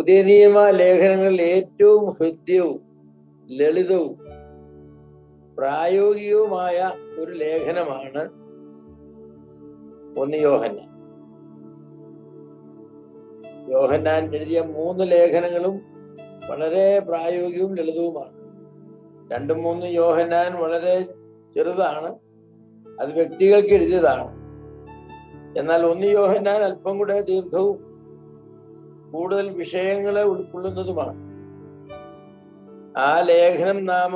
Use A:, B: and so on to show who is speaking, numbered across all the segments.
A: പുതിയ നിയമ ലേഖനങ്ങളിൽ ഏറ്റവും ഹൃദ്യവും ലളിതവും പ്രായോഗികവുമായ ഒരു ലേഖനമാണ് 1 യോഹന്നാൻ. യോഹന്നാൻ എഴുതിയ 3 ലേഖനങ്ങളും വളരെ പ്രായോഗികവും ലളിതവുമാണ്. 2, 3 യോഹന്നാൻ വളരെ ചെറുതാണ്, അത് വ്യക്തികൾക്ക് എഴുതിയതാണ്. എന്നാൽ 1 യോഹന്നാൻ അല്പം കൂടെ ദീർഘവും കൂടുതൽ വിഷയങ്ങളെ ഉൾക്കൊള്ളുന്നതുമാണ്. ആ ലേഖനം നാം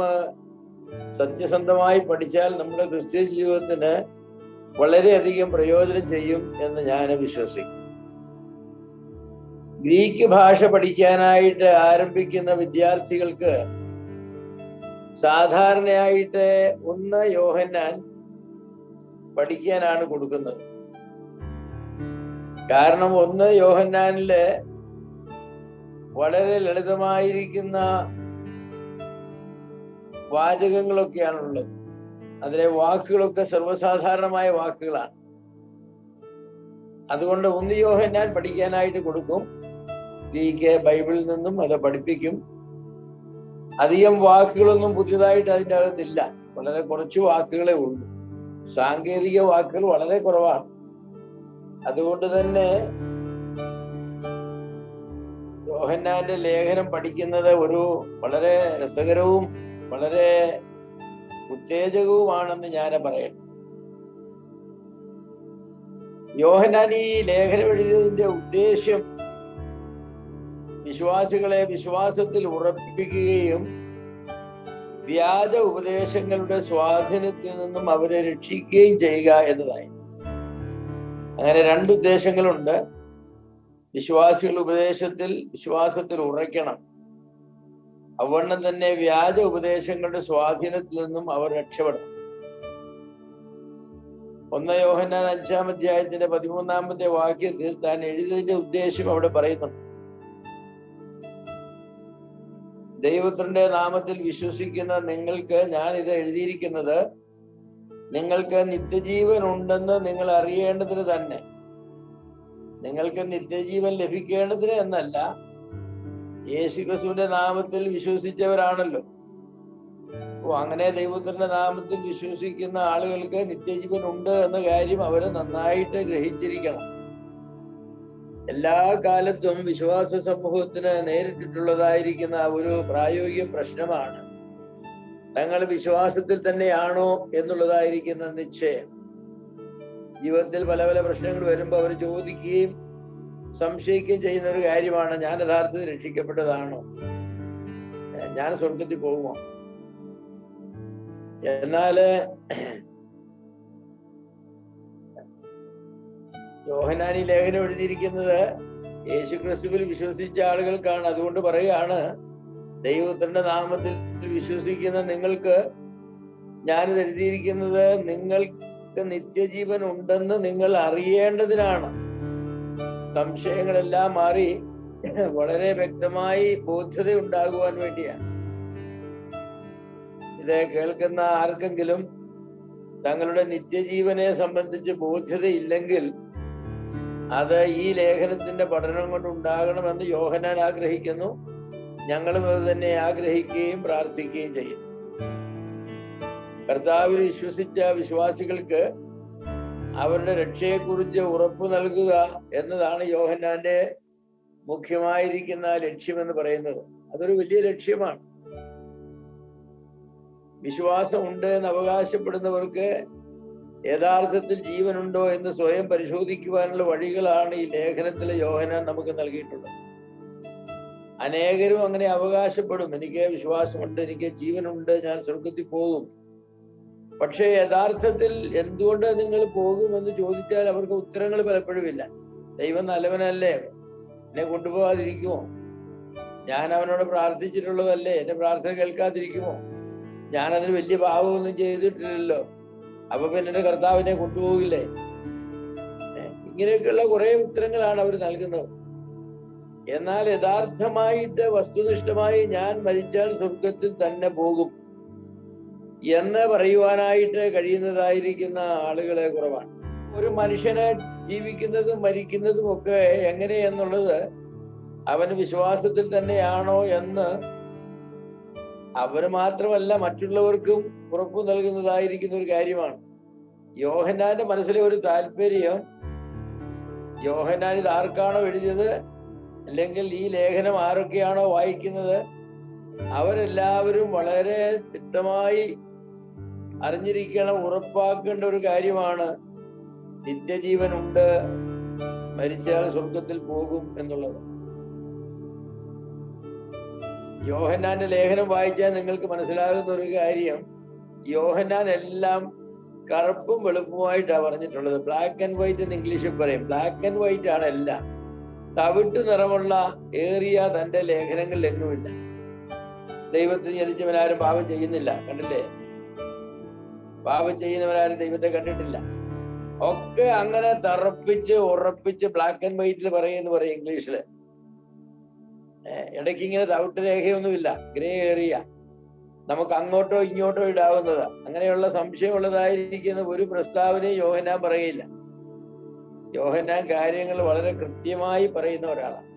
A: സത്യസന്ധമായി പഠിച്ചാൽ നമ്മുടെ ക്രിസ്ത്യ ജീവിതത്തിന് വളരെയധികം പ്രയോജനം ചെയ്യും എന്ന് ഞാൻ വിശ്വസിക്കുന്നു. ഗ്രീക്ക് ഭാഷ പഠിക്കാനായിട്ട് ആരംഭിക്കുന്ന വിദ്യാർത്ഥികൾക്ക് സാധാരണയായിട്ട് 1 യോഹന്നാൻ പഠിക്കാനാണ് കൊടുക്കുന്നത്. കാരണം 1 യോഹന്നാനില് വളരെ ലളിതമായിരിക്കുന്ന വാചകങ്ങളൊക്കെയാണുള്ളത്. അതിലെ വാക്കുകളൊക്കെ സർവ്വസാധാരണമായ വാക്കുകളാണ്. അതുകൊണ്ട് 1 യോഹന്നാൻ പഠിക്കാനായിട്ട് കൊടുക്കും. ഗ്രീക്ക് ബൈബിളിൽ നിന്നും അത് പഠിപ്പിക്കും. അധികം വാക്കുകളൊന്നും പുതിയതായിട്ട് അതിൻ്റെ അകത്തില്ല, വളരെ കുറച്ച് വാക്കുകളേ ഉള്ളൂ. സാങ്കേതിക വാക്കുകൾ വളരെ കുറവാണ്. അതുകൊണ്ട് തന്നെ യോഹന്നാന്റെ ലേഖനം പഠിക്കുന്നത് ഒരു വളരെ രസകരവും വളരെ ഉത്തേജകവുമാണെന്ന് ഞാൻ പറയണം. യോഹന്നാൻ ഈ ലേഖനം എഴുതിയതിന്റെ ഉദ്ദേശ്യം വിശ്വാസികളെ വിശ്വാസത്തിൽ ഉറപ്പിക്കുകയും വ്യാജ ഉപദേശങ്ങളുടെ സ്വാധീനത്തിൽ നിന്നും അവരെ രക്ഷിക്കുകയും ചെയ്യുക എന്നതായി. അങ്ങനെ 2 ഉദ്ദേശങ്ങളുണ്ട്. വിശ്വാസികൾ വിശ്വാസത്തിൽ ഉറയ്ക്കണം. അവണ്ണം തന്നെ വ്യാജ ഉപദേശങ്ങളുടെ സ്വാധീനത്തിൽ നിന്നും അവർ രക്ഷപ്പെടണം. 1 യോഹന്നാൻ 5-ാം അധ്യായത്തിന്റെ 13-ാമത്തെ വാക്യത്തിൽ താൻ എഴുതിയതിന്റെ ഉദ്ദേശം അവിടെ പറയുന്നുണ്ട്. ദൈവത്തിന്റെ നാമത്തിൽ വിശ്വസിക്കുന്ന നിങ്ങൾക്ക് ഞാൻ ഇത് എഴുതിയിരിക്കുന്നത് നിങ്ങൾക്ക് നിത്യജീവൻ ഉണ്ടെന്ന് നിങ്ങൾ അറിയേണ്ടതിന് തന്നെ. നിങ്ങൾക്ക് നിത്യജീവൻ ലഭിക്കേണ്ടതിന് എന്നല്ല, യേശുക്രിസ്തുവിന്റെ നാമത്തിൽ വിശ്വസിച്ചവരാണല്ലോ. അങ്ങനെ ദൈവത്തിന്റെ നാമത്തിൽ വിശ്വസിക്കുന്ന ആളുകൾക്ക് നിത്യജീവൻ ഉണ്ട് എന്ന കാര്യം അവര് നന്നായിട്ട് ഗ്രഹിച്ചിരിക്കണം. എല്ലാ കാലത്തും വിശ്വാസ സമൂഹത്തിന് നേരിട്ടിട്ടുള്ളതായിരിക്കുന്ന ഒരു പ്രായോഗിക പ്രശ്നമാണ് തങ്ങൾ വിശ്വാസത്തിൽ തന്നെയാണോ എന്നുള്ളതായിരിക്കുന്ന നിശ്ചയം. ജീവിതത്തിൽ പല പല പ്രശ്നങ്ങൾ വരുമ്പോൾ അവർ ചോദിക്കുകയും സംശയിക്കുകയും ചെയ്യുന്ന ഒരു കാര്യമാണ്, ഞാൻ യഥാർത്ഥത്തിൽ രക്ഷിക്കപ്പെട്ടതാണോ, ഞാൻ സ്വർഗത്തിൽ പോകുമോ? എന്നാല് യോഹന്നാൻ ലേഖനം എഴുതിയിരിക്കുന്നത് യേശുക്രിസ്തുവിൽ വിശ്വസിച്ച ആളുകൾക്കാണ്. അതുകൊണ്ട് പറയുകയാണ്, ദൈവത്തിന്റെ നാമത്തിൽ വിശ്വസിക്കുന്ന നിങ്ങൾക്ക് ഞാനിത് എഴുതിയിരിക്കുന്നത് നിങ്ങൾക്ക് നിത്യജീവൻ ഉണ്ടെന്ന് നിങ്ങൾ അറിയേണ്ടതിനാണ്. സംശയങ്ങളെല്ലാം മാറി വളരെ വ്യക്തമായി ബോധ്യത ഉണ്ടാകുവാൻ വേണ്ടിയാണ്. ഇത് കേൾക്കുന്ന ആർക്കെങ്കിലും തങ്ങളുടെ നിത്യജീവനെ സംബന്ധിച്ച് ബോധ്യതയില്ലെങ്കിൽ അത് ഈ ലേഖനത്തിന്റെ പഠനം കൊണ്ട് ഉണ്ടാകണമെന്ന് യോഹന്നാൻ ആഗ്രഹിക്കുന്നു. ഞങ്ങളും അത് തന്നെ ആഗ്രഹിക്കുകയും പ്രാർത്ഥിക്കുകയും ചെയ്യുന്നു. കർത്താവിൽ വിശ്വസിച്ച വിശ്വാസികൾക്ക് അവരുടെ രക്ഷയെക്കുറിച്ച് ഉറപ്പു നൽകുക എന്നതാണ് യോഹന്നാന്റെ മുഖ്യമായിരിക്കുന്ന ലക്ഷ്യമെന്ന് പറയുന്നത്. അതൊരു വലിയ ലക്ഷ്യമാണ്. വിശ്വാസമുണ്ട് എന്ന് അവകാശപ്പെടുന്നവർക്ക് യഥാർത്ഥത്തിൽ ജീവനുണ്ടോ എന്ന് സ്വയം പരിശോധിക്കുവാനുള്ള വഴികളാണ് ഈ ലേഖനത്തിലെ യോഹന്നാൻ നമുക്ക് നൽകിയിട്ടുള്ളത്. അനേകരും അങ്ങനെ അവകാശപ്പെടും, എനിക്ക് വിശ്വാസമുണ്ട്, എനിക്ക് ജീവനുണ്ട്, ഞാൻ സ്വർഗത്തിൽ പോകും. പക്ഷേ യഥാർത്ഥത്തിൽ എന്തുകൊണ്ട് നിങ്ങൾ പോകുമെന്ന് ചോദിച്ചാൽ അവർക്ക് ഉത്തരങ്ങൾ പലപ്പോഴും ഇല്ല. ദൈവം നല്ലവനല്ലേ, എന്നെ കൊണ്ടുപോകാതിരിക്കുമോ? ഞാൻ അവനോട് പ്രാർത്ഥിച്ചിട്ടുള്ളതല്ലേ, എന്റെ പ്രാർത്ഥന കേൾക്കാതിരിക്കുമോ? ഞാനതിന് വലിയ പാപമൊന്നും ചെയ്തിട്ടില്ലല്ലോ, അപ്പൊ പിന്നെ എന്റെ കർത്താവിനെ കൊണ്ടുപോകില്ലേ? ഇങ്ങനെയൊക്കെയുള്ള കുറെ ഉത്തരങ്ങളാണ് അവർ നൽകുന്നത്. എന്നാൽ യഥാർത്ഥമായിട്ട് വസ്തുനിഷ്ഠമായി ഞാൻ മരിച്ചാൽ സ്വർഗത്തിൽ തന്നെ പോകും എന്ന് പറയുവാനായിട്ട് കഴിയുന്നതായിരിക്കുന്ന ആളുകളെ കുറവാണ്. ഒരു മനുഷ്യനെ ജീവിക്കുന്നതും മരിക്കുന്നതും ഒക്കെ എങ്ങനെയെന്നുള്ളത് അവൻ വിശ്വാസത്തിൽ തന്നെയാണോ എന്ന് അവന് മാത്രമല്ല മറ്റുള്ളവർക്കും ഉറപ്പു നൽകുന്നതായിരിക്കുന്ന ഒരു കാര്യമാണ്. യോഹന്നാന്റെ മനസ്സിലെ ഒരു താല്പര്യം, യോഹന്നാൻ ഇത് ആർക്കാണോ എഴുതിയത്, അല്ലെങ്കിൽ ഈ ലേഖനം ആരൊക്കെയാണോ വായിക്കുന്നത്, അവരെല്ലാവരും വളരെ തിട്ടമായി അറിഞ്ഞിരിക്കണം, ഉറപ്പാക്കേണ്ട ഒരു കാര്യമാണ് നിത്യജീവൻ ഉണ്ട്, മരിച്ചാൽ സ്വർഗത്തിൽ പോകും എന്നുള്ളത്. യോഹന്നാന്റെ ലേഖനം വായിച്ചാൽ നിങ്ങൾക്ക് മനസ്സിലാകുന്ന ഒരു കാര്യം, യോഹന്നാൻ എല്ലാം കറുപ്പും വെളുപ്പുമായിട്ടാണ് പറഞ്ഞിട്ടുള്ളത്. ബ്ലാക്ക് ആൻഡ് വൈറ്റ് എന്ന് ഇംഗ്ലീഷിൽ പറയും. ബ്ലാക്ക് ആൻഡ് വൈറ്റ് ആണ് എല്ലാം. തവിട്ട് നിറമുള്ള ഏറിയ തന്റെ ലേഖനങ്ങളിൽ എങ്ങുമില്ല. ദൈവത്തിന് ജനിച്ചവനാരും പാപം ചെയ്യുന്നില്ല, കണ്ടില്ലേ? പാപം ചെയ്യുന്നവനാരും ദൈവത്തെ കണ്ടിട്ടില്ല. ഒക്കെ അങ്ങനെ തറപ്പിച്ച് ഉറപ്പിച്ച് ബ്ലാക്ക് ആൻഡ് വൈറ്റിൽ പറയുമെന്ന് പറയും ഇംഗ്ലീഷില്. ഇടയ്ക്ക് ഇങ്ങനെ തവിട്ട് രേഖയൊന്നുമില്ല, ഗ്രേ ഏറിയ, നമുക്ക് അങ്ങോട്ടോ ഇങ്ങോട്ടോ ഇടാവുന്നത്. അങ്ങനെയുള്ള സംശയമുള്ളതായിരിക്കുന്ന ഒരു പ്രസ്താവനയും യോഹന്നാൻ പറയില്ല. യോഹന്നാൻ കാര്യങ്ങൾ വളരെ കൃത്യമായി പറയുന്ന ഒരാളാണ്.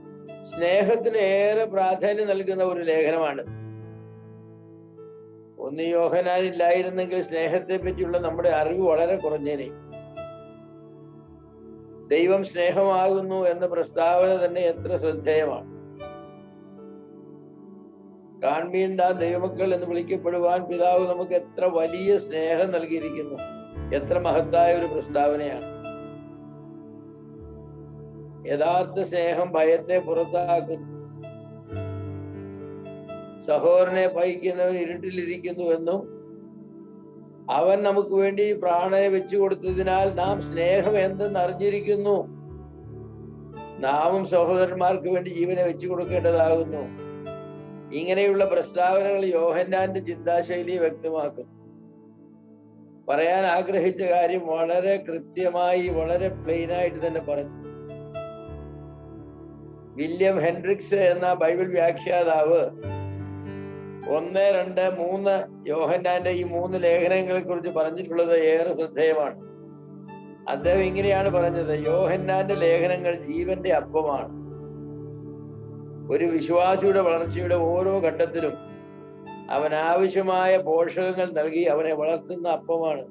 A: സ്നേഹത്തിന് ഏറെ പ്രാധാന്യം നൽകുന്ന ഒരു ലേഖനമാണ്. ഒന്ന് യോഹന്നാൻ ഇല്ലായിരുന്നെങ്കിൽ സ്നേഹത്തെ പറ്റിയുള്ള നമ്മുടെ അറിവ് വളരെ കുറഞ്ഞേനെ. ദൈവം സ്നേഹമാകുന്നു എന്ന പ്രസ്താവന തന്നെ എത്ര ശ്രദ്ധേയമാണ്. കാൺമീൻ താൻ ദൈവമക്കൾ എന്ന് വിളിക്കപ്പെടുവാൻ പിതാവ് നമുക്ക് എത്ര വലിയ സ്നേഹം നൽകിയിരിക്കുന്നു. എത്ര മഹത്തായ ഒരു പ്രസ്താവനയാണ്. യഥാർത്ഥ സ്നേഹം ഭയത്തെ പുറത്താക്കുന്നു. സഹോദരനെ പഴിക്കുന്നവൻ ഇരുട്ടിലിരിക്കുന്നു എന്നും അവൻ നമുക്ക് വേണ്ടി പ്രാണനെ വെച്ചു കൊടുത്തതിനാൽ നാം സ്നേഹം എന്തെന്ന് അറിഞ്ഞിരിക്കുന്നു. നാമും സഹോദരന്മാർക്ക് വേണ്ടി ജീവനെ വെച്ചു കൊടുക്കേണ്ടതാകുന്നു. ഇങ്ങനെയുള്ള പ്രസ്താവനകൾ യോഹന്നാന്റെ ചിന്താശൈലിയെ വ്യക്തമാക്കുന്നു. പറയാൻ ആഗ്രഹിച്ച കാര്യം വളരെ കൃത്യമായി, വളരെ പ്ലെയിനായിട്ട് തന്നെ പറഞ്ഞു. വില്യം ഹെൻഡ്രിക്സ് എന്ന ബൈബിൾ വ്യാഖ്യാതാവ് 1, 2, 3 യോഹന്നാന്റെ ഈ 3 ലേഖനങ്ങളെ കുറിച്ച് പറഞ്ഞിട്ടുള്ളത് ഏറെ ശ്രദ്ധേയമാണ്. അദ്ദേഹം ഇങ്ങനെയാണ് പറഞ്ഞത്: യോഹന്നാന്റെ ലേഖനങ്ങൾ ജീവന്റെ അപ്പമാണ്. ഒരു വിശ്വാസിയുടെ വളർച്ചയുടെ ഓരോ ഘട്ടത്തിലും അവൻ ആവശ്യമായ പോഷകങ്ങൾ നൽകി അവനെ വളർത്തുന്ന അപ്പമാണ്.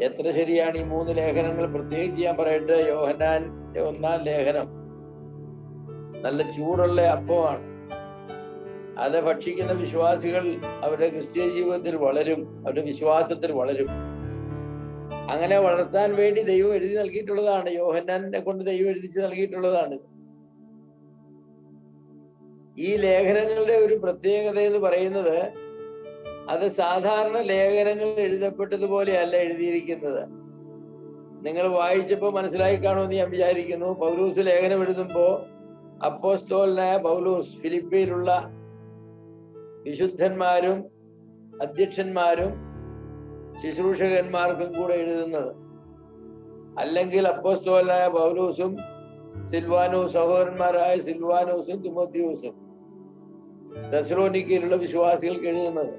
A: എത്ര ശരിയാണ് ഈ 3 ലേഖനങ്ങൾ. പ്രത്യേകിച്ച് ഞാൻ പറയട്ടെ, യോഹന്നാന്റെ 1-ാം ലേഖനം നല്ല ചൂടുള്ള അപ്പമാണ്. അത് ഭക്ഷിക്കുന്ന വിശ്വാസികൾ അവരുടെ ക്രിസ്തീയ ജീവിതത്തിൽ വളരും, അവരുടെ വിശ്വാസത്തിൽ വളരും. അങ്ങനെ വളർത്താൻ വേണ്ടി ദൈവം എഴുതി നൽകിയിട്ടുള്ളതാണ്. യോഹന്നാനെ കൊണ്ട് ദൈവം എഴുതിച്ച് നൽകിയിട്ടുള്ളതാണ്. ഈ ലേഖനങ്ങളുടെ ഒരു പ്രത്യേകത എന്ന് പറയുന്നത്, അത് സാധാരണ ലേഖനങ്ങൾ എഴുതപ്പെട്ടതുപോലെയല്ല എഴുതിയിരിക്കുന്നത്. നിങ്ങൾ വായിച്ചപ്പോൾ മനസ്സിലായി കാണുമെന്ന് ഞാൻ വിചാരിക്കുന്നു. പൗലൂസ് ലേഖനം എഴുതുമ്പോൾ അപ്പോസ്തലനായ പൗലൂസ് ഫിലിപ്പിയിലുള്ള വിശുദ്ധന്മാരും അധ്യക്ഷന്മാരും ശുശ്രൂഷകന്മാർക്കും കൂടെ എഴുതുന്നത്. അല്ലെങ്കിൽ അപ്പോസ്തലനായ പൗലൂസും സഹോദരന്മാരായ സിൽവാനോസും തിമോത്തിയോസും തെസ്സലോനിക്കയിലുള്ള വിശ്വാസികൾക്ക് എഴുതുന്നത്.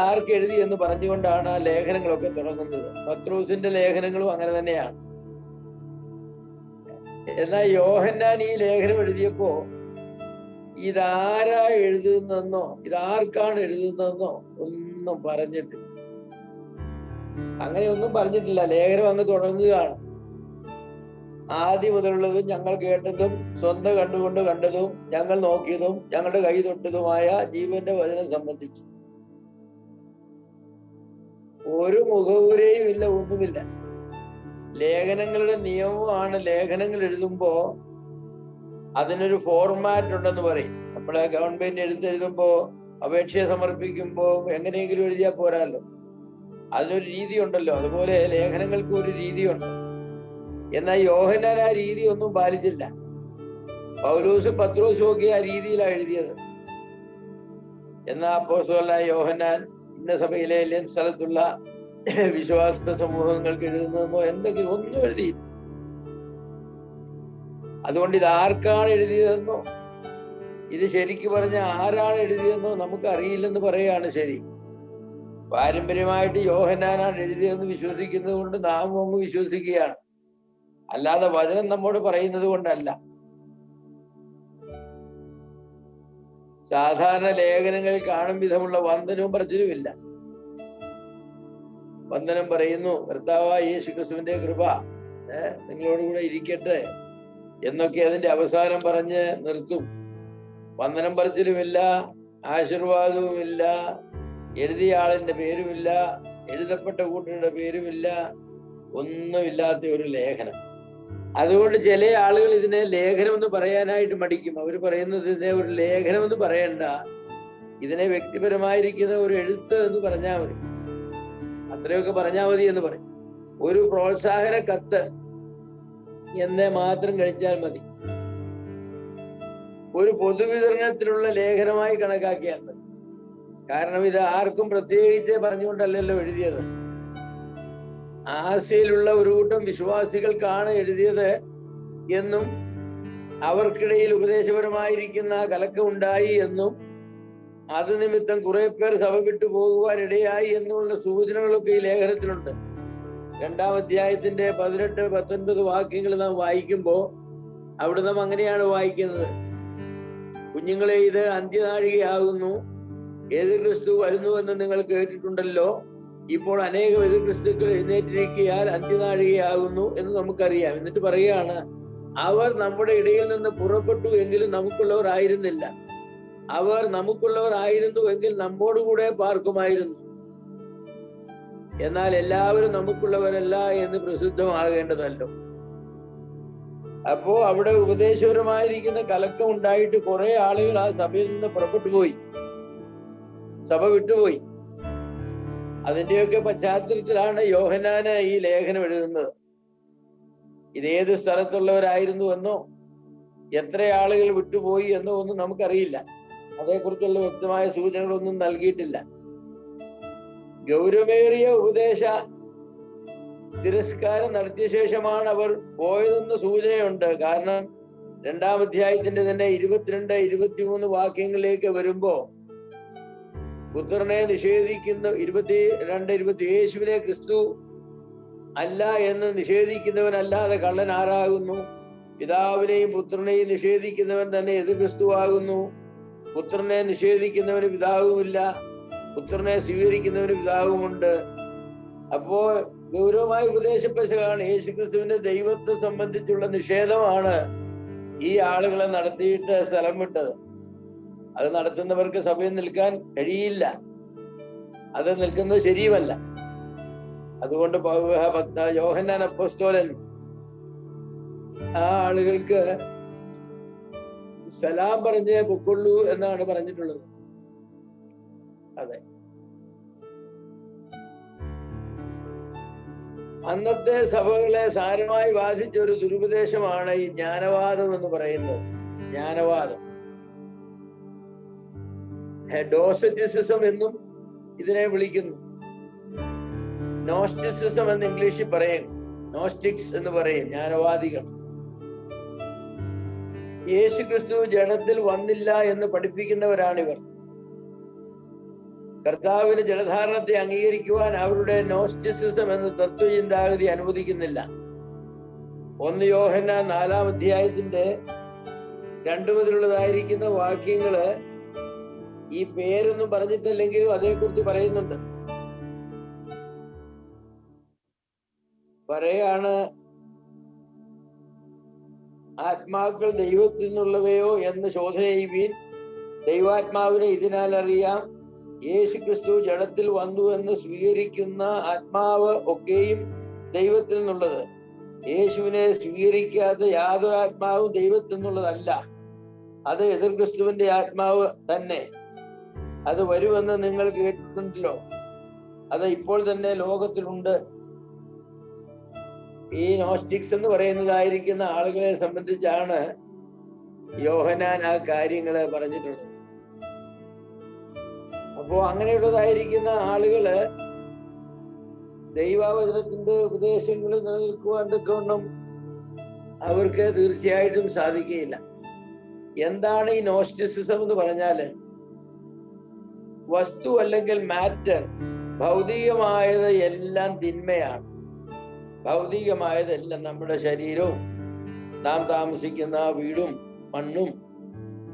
A: ആർക്ക് എഴുതി എന്ന് പറഞ്ഞുകൊണ്ടാണ് ആ ലേഖനങ്ങളൊക്കെ തുടങ്ങുന്നത്. പത്രോസിന്റെ ലേഖനങ്ങളും അങ്ങനെ തന്നെയാണ്. എന്നാൽ യോഹന്നാൻ ഈ ലേഖനം എഴുതിയപ്പോ ഇതാരാ എഴുതുന്നെന്നോ ഇതാർക്കാണ് എഴുതുന്നതെന്നോ ഒന്നും പറഞ്ഞിട്ടില്ല. അങ്ങനെയൊന്നും പറഞ്ഞിട്ടില്ല. ലേഖനം അങ്ങ് തുടങ്ങുകയാണ്. ആദ്യം മുതലുള്ളതും ഞങ്ങൾ കേട്ടതും സ്വന്തം കണ്ടുകൊണ്ട് കണ്ടതും ഞങ്ങൾ നോക്കിയതും ഞങ്ങളുടെ കൈ തൊട്ടതുമായ ജീവന്റെ വചനം സംബന്ധിച്ച് ഒരു മുഖവുരയും ഇല്ല, ഒന്നുമില്ല. ലേഖനങ്ങളുടെ നിയമമാണ്, ലേഖനങ്ങൾ എഴുതുമ്പോ അതിനൊരു ഫോർമാറ്റ് ഉണ്ടെന്ന് പറയും. നമ്മളെ ഗവൺമെന്റ് എഴുതുമ്പോ അപേക്ഷ സമർപ്പിക്കുമ്പോ എങ്ങനെയെങ്കിലും എഴുതിയാൽ പോരാല്ലോ, അതിനൊരു രീതി ഉണ്ടല്ലോ. അതുപോലെ ലേഖനങ്ങൾക്ക് ഒരു രീതിയുണ്ട്. എന്നാൽ യോഹന്നാൻ ആ രീതി ഒന്നും പാലിച്ചില്ല. പൗലോസും പത്രോസും ഒക്കെ ആ രീതിയിലാണ് എഴുതിയത്. എന്നാൽ അപ്പോസ്തലനായ യോഹന്നാൻ ഇന്ന സഭയിലെ എല്ലാ സ്ഥലത്തുള്ള വിശ്വാസ സമൂഹങ്ങൾക്ക് എഴുതുന്നതെന്നോ എന്തെങ്കിലും ഒന്നും എഴുതി. അതുകൊണ്ട് ഇത് ആർക്കാണ് എഴുതിയതെന്നോ ഇത് ശരിക്ക് പറഞ്ഞ ആരാണ് എഴുതിയതെന്നോ നമുക്ക് അറിയില്ലെന്ന് പറയുകയാണ് ശരി. പാരമ്പര്യമായിട്ട് യോഹന്നാനാണ് എഴുതിയതെന്ന് വിശ്വസിക്കുന്നത് കൊണ്ട് നാം അങ്ങ് വിശ്വസിക്കുകയാണ്. അല്ലാതെ വചനം നമ്മോട് പറയുന്നത് കൊണ്ടല്ല. സാധാരണ ലേഖനങ്ങളിൽ കാണും വിധമുള്ള വന്ദനവും പറച്ചിലുമില്ല. വന്ദനം പറയുന്നു, കർത്താവായ യേശു ക്രിസ്തുവിന്റെ കൃപ നിങ്ങളോടുകൂടെ ഇരിക്കട്ടെ എന്നൊക്കെ അതിന്റെ അവസാനം പറഞ്ഞ് നിർത്തും. വന്ദനം പറച്ചിലുമില്ല, ആശീർവാദവുമില്ല, എഴുതിയ ആളിന്റെ പേരുമില്ല, എഴുതപ്പെട്ട കൂട്ടരുടെ പേരുമില്ല, ഒന്നുമില്ലാത്ത ഒരു ലേഖനം. അതുകൊണ്ട് ചില ആളുകൾ ഇതിനെ ലേഖനം എന്ന് പറയാനായിട്ട് മടിക്കും. അവർ പറയുന്നത് ഇതിനെ ഒരു ലേഖനം എന്ന് പറയണ്ട, ഇതിനെ വ്യക്തിപരമായിരിക്കുന്ന ഒരു എഴുത്ത് എന്ന് പറഞ്ഞാൽ മതി, അത്രയൊക്കെ പറഞ്ഞാൽ മതി എന്ന് പറയും. ഒരു പ്രോത്സാഹന കത്ത് എന്നെ മാത്രം കഴിച്ചാൽ മതി, ഒരു പൊതുവിതരണത്തിലുള്ള ലേഖനമായി കണക്കാക്കിയാൽ മതി. കാരണം ഇത് ആർക്കും പ്രത്യേകിച്ച് പറഞ്ഞുകൊണ്ടല്ലല്ലോ എഴുതിയത്. ആസിയയിലുള്ള ഒരു കൂട്ടം വിശ്വാസികൾക്കാണ് എഴുതിയത് എന്നും അവർക്കിടയിൽ ഉപദേശപരമായിരിക്കുന്ന കലക്കം ഉണ്ടായി എന്നും അത് നിമിത്തം കുറെ പേർ സഭ വിട്ടു പോകുവാൻ ഇടയായി എന്നുള്ള സൂചനകളൊക്കെ ഈ ലേഖനത്തിലുണ്ട്. 2-ാം അധ്യായത്തിന്റെ 18-19 വാക്യങ്ങൾ നാം വായിക്കുമ്പോൾ അവിടെ നാം അങ്ങനെയാണ് വായിക്കുന്നത്: കുഞ്ഞുങ്ങളെ, ഇത് അന്ത്യനാഴികയാകുന്നു. എതിർ ക്രിസ്തു വരുന്നുവെന്ന് നിങ്ങൾ കേട്ടിട്ടുണ്ടല്ലോ. ഇപ്പോൾ അനേകം എതിർ ക്രിസ്തുക്കൾ എഴുന്നേറ്റിരിക്കയാൽ അന്ത്യനാഴികയാകുന്നു എന്ന് നമുക്കറിയാം. എന്നിട്ട് പറയുകയാണ്, അവർ നമ്മുടെ ഇടയിൽ നിന്ന് പുറപ്പെട്ടു എങ്കിലും നമുക്കുള്ളവർ ആയിരുന്നില്ല. അവർ നമുക്കുള്ളവർ ആയിരുന്നു എങ്കിൽ നമ്മോടുകൂടെ പാർക്കുമായിരുന്നു. എന്നാൽ എല്ലാവരും നമുക്കുള്ളവരല്ല എന്ന് പ്രസിദ്ധമാകേണ്ടതല്ലോ. അപ്പോ അവിടെ ഉപദേശപരമായിരിക്കുന്ന കലക്കം ഉണ്ടായിട്ട് കുറെ ആളുകൾ ആ സഭയിൽ നിന്ന് പുറപ്പെട്ടു പോയി, സഭ വിട്ടുപോയി. അതിന്റെയൊക്കെ പശ്ചാത്തലത്തിലാണ് യോഹന്നാന് ഈ ലേഖനം എഴുതുന്നത്. ഇതേത് സ്ഥലത്തുള്ളവരായിരുന്നു എന്നോ എത്ര ആളുകൾ വിട്ടുപോയി എന്നോ ഒന്നും നമുക്കറിയില്ല. അതേക്കുറിച്ചുള്ള വ്യക്തമായ സൂചനകളൊന്നും നൽകിയിട്ടില്ല. ഗൗരവമേറിയ ഉപദേശ തിരസ്കാരം നടത്തിയ ശേഷമാണ് അവർ പോയതെന്ന് സൂചനയുണ്ട്. കാരണം 2-ാം അധ്യായത്തിന്റെ തന്നെ 22-23 വാക്യങ്ങളിലേക്ക് വരുമ്പോ പുത്രനെ നിഷേധിക്കുന്ന 22 യേശുവിനെ ക്രിസ്തു അല്ല എന്ന് നിഷേധിക്കുന്നവനല്ലാതെ കള്ളൻ ആരാകുന്നു? പിതാവിനെയും പുത്രനെയും നിഷേധിക്കുന്നവൻ തന്നെ എതിർ ക്രിസ്തുവാകുന്നു. പുത്രനെ നിഷേധിക്കുന്നവന് പിതാവുമില്ല, പുത്രനെ സ്വീകരിക്കുന്നവന് പിതാവുമുണ്ട്. അപ്പോ ഗൗരവമായ ഉപദേശപ്പശകാണ്. യേശുക്രിസ്തുവിന്റെ ദൈവത്തെ സംബന്ധിച്ചുള്ള നിഷേധമാണ് ഈ ആളുകളെ നടത്തിയിട്ട് സ്ഥലം വിട്ടത്. അത് നടത്തുന്നവർക്ക് സഭയിൽ നിൽക്കാൻ കഴിയില്ല, അത് നിൽക്കുന്നത് ശരിയുമല്ല. അതുകൊണ്ട് യോഹന്നാൻ അപ്പോസ്തലൻ ആ ആളുകൾക്ക് സലാം പറഞ്ഞേ പൊക്കൊള്ളൂ എന്നാണ് പറഞ്ഞിട്ടുള്ളത്. അതെ, അന്നത്തെ സഭകളെ സാരമായി ബാധിച്ച ഒരു ദുരുപദേശമാണ് ഈ ജ്ഞാനവാദം എന്ന് പറയുന്നത്. ജ്ഞാനവാദം, ഡോസറ്റിസിസം എന്നും ഇതിനെ വിളിക്കുന്നു. നോസ്റ്റിസിസം എന്ന് ഇംഗ്ലീഷിൽ പറയും, നോസ്റ്റിക്സ് എന്ന് പറയും, ജ്ഞാനവാദികൾ. യേശു ക്രിസ്തു ജഡത്തിൽ വന്നില്ല എന്ന് പഠിപ്പിക്കുന്നവരാണിവർ. കർത്താവിന് ജലധാരണത്തെ അംഗീകരിക്കുവാൻ അവരുടെ നോസ്റ്റിസിസം എന്ന തത്വചിന്താഗതി അനുവദിക്കുന്നില്ല. 1 യോഹന്നാൻ 4-ാം അധ്യായത്തിന്റെ 2 മുതലുള്ളതായിരിക്കുന്ന വാക്യങ്ങള് ഈ പേരൊന്നും പറഞ്ഞിട്ടില്ലെങ്കിലും അതേക്കുറിച്ച് പറയുന്നുണ്ട്. പറയാണ്, ആത്മാക്കൾ ദൈവത്തിൽ നിന്നുള്ളവയോ എന്ന് ശോധന ചെയ്യുവീൻ. ദൈവാത്മാവിനെ ഇതിനാൽ അറിയാം, യേശു ക്രിസ്തു ജഡത്തിൽ വന്നു എന്ന് സ്വീകരിക്കുന്ന ആത്മാവ് ഒക്കെയും ദൈവത്തിൽ നിന്നുള്ളത്. യേശുവിനെ സ്വീകരിക്കാത്ത യാതൊരു ആത്മാവും ദൈവത്തിൽ നിന്നുള്ളതല്ല. അത് എതിർ ക്രിസ്തുവിന്റെ ആത്മാവ് തന്നെ. അത് വരുമെന്ന് നിങ്ങൾ കേട്ടിട്ടുണ്ടല്ലോ, അത് ഇപ്പോൾ തന്നെ ലോകത്തിലുണ്ട്. ഈ നോസ്റ്റിക്സ് എന്ന് പറയുന്നതായിരിക്കുന്ന ആളുകളെ സംബന്ധിച്ചാണ് യോഹന്നാൻ ആ കാര്യങ്ങള് പറഞ്ഞിട്ടുള്ളത്. അപ്പോ അങ്ങനെയുള്ളതായിരിക്കുന്ന ആളുകള് ദൈവവചനത്തിന്റെ ഉപദേശങ്ങൾ നിലനിൽക്കുവാൻ തക്കവണ്ണം അവർക്ക് തീർച്ചയായിട്ടും സാധിക്കുകയില്ല. എന്താണ് ഈ നോസ്റ്റിസിസം എന്ന് പറഞ്ഞാല്? വസ്തു അല്ലെങ്കിൽ മാറ്റർ, ഭൗതികമായത് എല്ലാം തിന്മയാണ്. ഭൗതികമായതെല്ലാം നമ്മുടെ ശരീരവും നാം താമസിക്കുന്ന വീടും മണ്ണും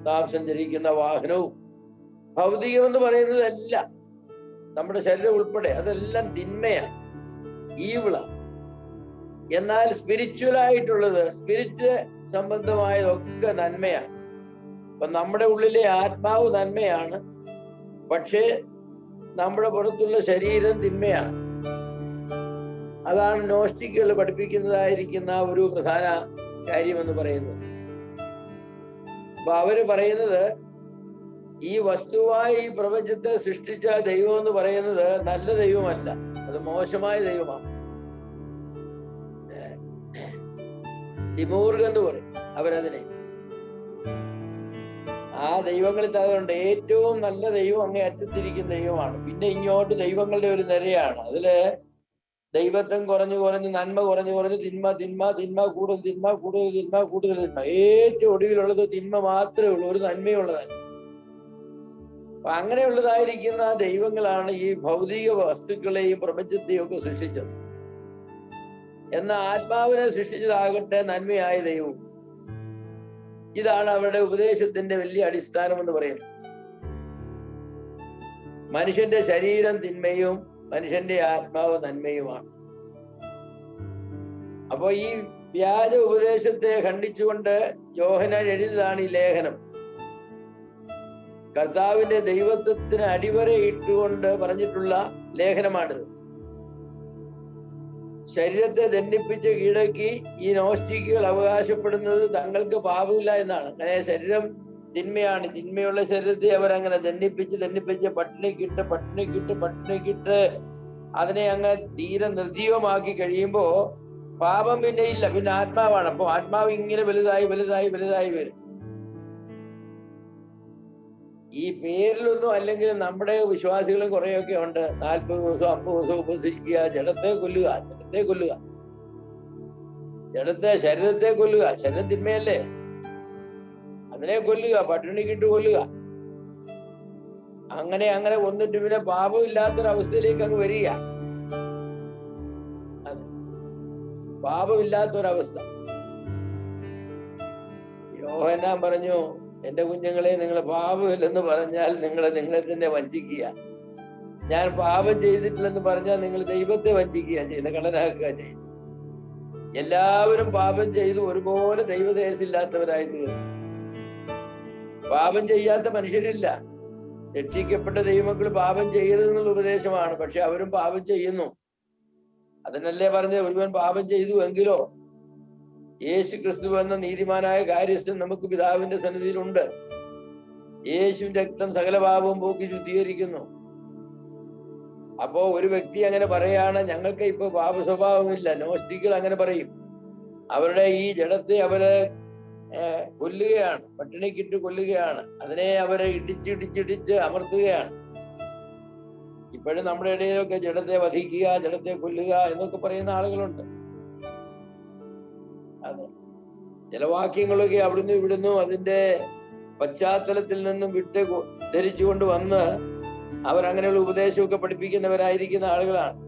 A: നാം സഞ്ചരിക്കുന്ന വാഹനവും ഭൗതികം എന്ന് പറയുന്നതെല്ലാം, നമ്മുടെ ശരീരം ഉൾപ്പെടെ, അതെല്ലാം തിന്മയാണ്, ഈവിളാണ്. എന്നാൽ സ്പിരിച്വൽ ആയിട്ടുള്ളത്, സ്പിരിറ്റ് സംബന്ധമായതൊക്കെ നന്മയാണ്. അപ്പൊ നമ്മുടെ ഉള്ളിലെ ആത്മാവ് നന്മയാണ്, പക്ഷേ നമ്മുടെ പുറത്തുള്ള ശരീരം തിന്മയാണ്. അതാണ് നോസ്റ്റിക്കുകൾ പഠിപ്പിക്കുന്നതായിരിക്കുന്ന ഒരു പ്രധാന കാര്യമെന്ന് പറയുന്നത്. അപ്പൊ അവര് പറയുന്നത്, ഈ വസ്തുവായി ഈ പ്രപഞ്ചത്തെ സൃഷ്ടിച്ച ദൈവം എന്ന് പറയുന്നത് നല്ല ദൈവമല്ല, അത് മോശമായ ദൈവമാണ്. ഡിമൂർഗ് എന്ന് പറയും അവരതിനെ. ആ ദൈവങ്ങളിൽ അതുകൊണ്ട് ഏറ്റവും നല്ല ദൈവം അങ്ങേ അറ്റത്തിരിക്കുന്ന ദൈവമാണ്. പിന്നെ ഇങ്ങോട്ട് ദൈവങ്ങളുടെ ഒരു നിരയാണ്. അതില് ദൈവത്വം കുറഞ്ഞു കുറഞ്ഞ്, നന്മ കുറഞ്ഞു കുറഞ്ഞ്, തിന്മ തിന്മ തിന്മ, കൂടുതൽ തിന്മ കൂടുതൽ തിന്മ കൂടുതൽ തിന്മ. ഏറ്റവും ഒടുവിലുള്ളത് തിന്മ മാത്രമേ ഉള്ളൂ, ഒരു നന്മയുള്ളതല്ല. അപ്പൊ അങ്ങനെയുള്ളതായിരിക്കുന്ന ദൈവങ്ങളാണ് ഈ ഭൗതിക വസ്തുക്കളെയും പ്രപഞ്ചത്തെയും ഒക്കെ സൃഷ്ടിച്ചത്. എന്നാൽ ആത്മാവിനെ സൃഷ്ടിച്ചതാകട്ടെ നന്മയായ ദൈവവും. ഇതാണ് അവരുടെ ഉപദേശത്തിന്റെ വലിയ അടിസ്ഥാനം എന്ന് പറയുന്നത്. മനുഷ്യന്റെ ശരീരം തിന്മയും മനുഷ്യന്റെ ആത്മാവ് നന്മയുമാണ്. അപ്പോ ഈ വ്യാജ ഉപദേശത്തെ ഖണ്ഡിച്ചുകൊണ്ട് യോഹന്നാൻ എഴുതിയതാണ് ഈ ലേഖനം. കർത്താവിന്റെ ദൈവത്വത്തിന് അടിവര ഇട്ടുകൊണ്ട് പറഞ്ഞിട്ടുള്ള ലേഖനമാണിത്. ശരീരത്തെ ദണ്ഡിപ്പിച്ച് കീഴടക്കി ഈ നോസ്റ്റിക്കുകൾ അവകാശപ്പെടുന്നത് തങ്ങൾക്ക് പാപമില്ല എന്നാണ്. അങ്ങനെ ശരീരം തിന്മയാണ്, തിന്മയുള്ള ശരീരത്തെ അവരങ്ങനെ ദണ്ഡിപ്പിച്ച് പട്ടിണിക്കിട്ട് അതിനെ അങ്ങ് തീരെ നിർജീവമാക്കി കഴിയുമ്പോ പാപം പിന്നെ ഇല്ല, പിന്നെ ആത്മാവാണ്. അപ്പൊ ആത്മാവ് ഇങ്ങനെ വലുതായി വരും. ഈ പേരിലൊന്നും അല്ലെങ്കിൽ നമ്മുടെ വിശ്വാസികളും കുറെയൊക്കെ ഉണ്ട്. 40 ദിവസം 50 ദിവസം ഉപസിക്കുക, ജഡത്തെ കൊല്ലുക, ശരീരത്തെ കൊല്ലുക. ശരീരം തിന്മയല്ലേ, അതിനെ കൊല്ലുക, പട്ടിണിക്കിട്ട് കൊല്ലുക. അങ്ങനെ കൊന്നിട്ട് പിന്നെ പാപമില്ലാത്തൊരവസ്ഥയിലേക്ക് അങ്ങ് വരിക. പാപമില്ലാത്തൊരവസ്ഥ. യോഹന്നാൻ പറഞ്ഞു, എന്റെ കുഞ്ഞുങ്ങളെ, നിങ്ങൾ പാപമില്ലെന്ന് പറഞ്ഞാൽ നിങ്ങളെ തന്നെ വഞ്ചിക്കുക. ഞാൻ പാപം ചെയ്തിട്ടില്ലെന്ന് പറഞ്ഞാൽ നിങ്ങൾ ദൈവത്തെ വഞ്ചിക്കുക ചെയ്യുന്ന, കള്ളനാക്കുക ചെയ്യുന്നു. എല്ലാവരും പാപം ചെയ്തു ഒരുപോലെ ദൈവദേശമില്ലാത്തവരായി തീർന്നു. പാപം ചെയ്യാത്ത മനുഷ്യരില്ല. രക്ഷിക്കപ്പെട്ട ദൈവമക്കൾ പാപം ചെയ്യരുതെന്നുള്ള ഉപദേശമാണ്, പക്ഷെ അവരും പാപം ചെയ്യുന്നു. അതിനല്ലേ പറഞ്ഞത്, ഒരുവൻ പാപം ചെയ്തു എങ്കിലോ യേശു ക്രിസ്തു എന്ന നീതിമാനായ കാര്യസ്ഥൻ നമുക്ക് പിതാവിന്റെ സന്നിധിയിലുണ്ട്. യേശുവിന്റെ രക്തം സകല പാപവും പോക്കി ശുദ്ധീകരിക്കുന്നു. അപ്പോ ഒരു വ്യക്തി അങ്ങനെ പറയാണ്, ഞങ്ങൾക്ക് ഇപ്പൊ പാപ സ്വഭാവമില്ല. നോസ്റ്റിക്കുകൾ അങ്ങനെ പറയും. അവരുടെ ഈ ജഡത്തെ അവര് കൊല്ലുകയാണ്, പട്ടിണിക്കിട്ട് കൊല്ലുകയാണ്. അതിനെ അവരെ ഇടിച്ച് അമർത്തുകയാണ്. ഇപ്പോഴും നമ്മുടെ ഇടയിലൊക്കെ ജഡത്തെ വധിക്കുക, ജഡത്തെ കൊല്ലുക എന്നൊക്കെ പറയുന്ന ആളുകളുണ്ട്. അതെ, ചില വാക്യങ്ങളൊക്കെ അവിടുന്ന് ഇവിടുന്നും അതിന്റെ പശ്ചാത്തലത്തിൽ നിന്നും വിട്ട് ധരിച്ചുകൊണ്ട് വന്ന് അവരങ്ങനെയുള്ള ഉപദേശമൊക്കെ പഠിപ്പിക്കുന്നവരായിരിക്കുന്ന ആളുകളാണ്.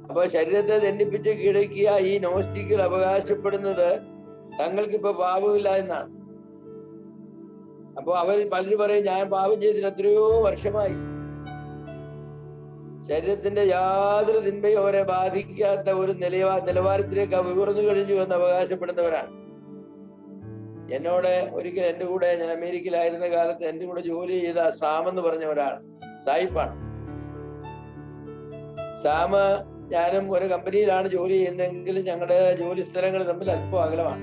A: അപ്പൊ ശരീരത്തെ ദണ്ഡിപ്പിച്ച് കീഴടക്കിയ ഈ നോസ്റ്റിക്കുകൾ അവകാശപ്പെടുന്നത് തങ്ങൾക്കിപ്പോ പാപമില്ല എന്നാണ്. അപ്പൊ അവർ പലരും പറയും, ഞാൻ പാപം ചെയ്തിട്ട് എത്രയോ വർഷമായി, ശരീരത്തിന്റെ യാതൊരു തിന്മയും അവരെ ബാധിക്കാത്ത ഒരു നിലവാരത്തിലേക്ക് ഉയർന്നു കഴിഞ്ഞു എന്ന് അവകാശപ്പെടുന്നവരാണ്. എന്നോട് ഒരിക്കൽ എന്റെ കൂടെ, ഞാൻ അമേരിക്കയിലായിരുന്ന കാലത്ത് എന്റെ കൂടെ ജോലി ചെയ്ത സാം എന്ന് പറഞ്ഞ ഒരാൾ, സായിപ്പാണ്. സാം ഞാനും ഒരു കമ്പനിയിലാണ് ജോലി ചെയ്യുന്നതെങ്കിലും ഞങ്ങളുടെ ജോലി സ്ഥലങ്ങൾ തമ്മിൽ അല്പം അകലമാണ്.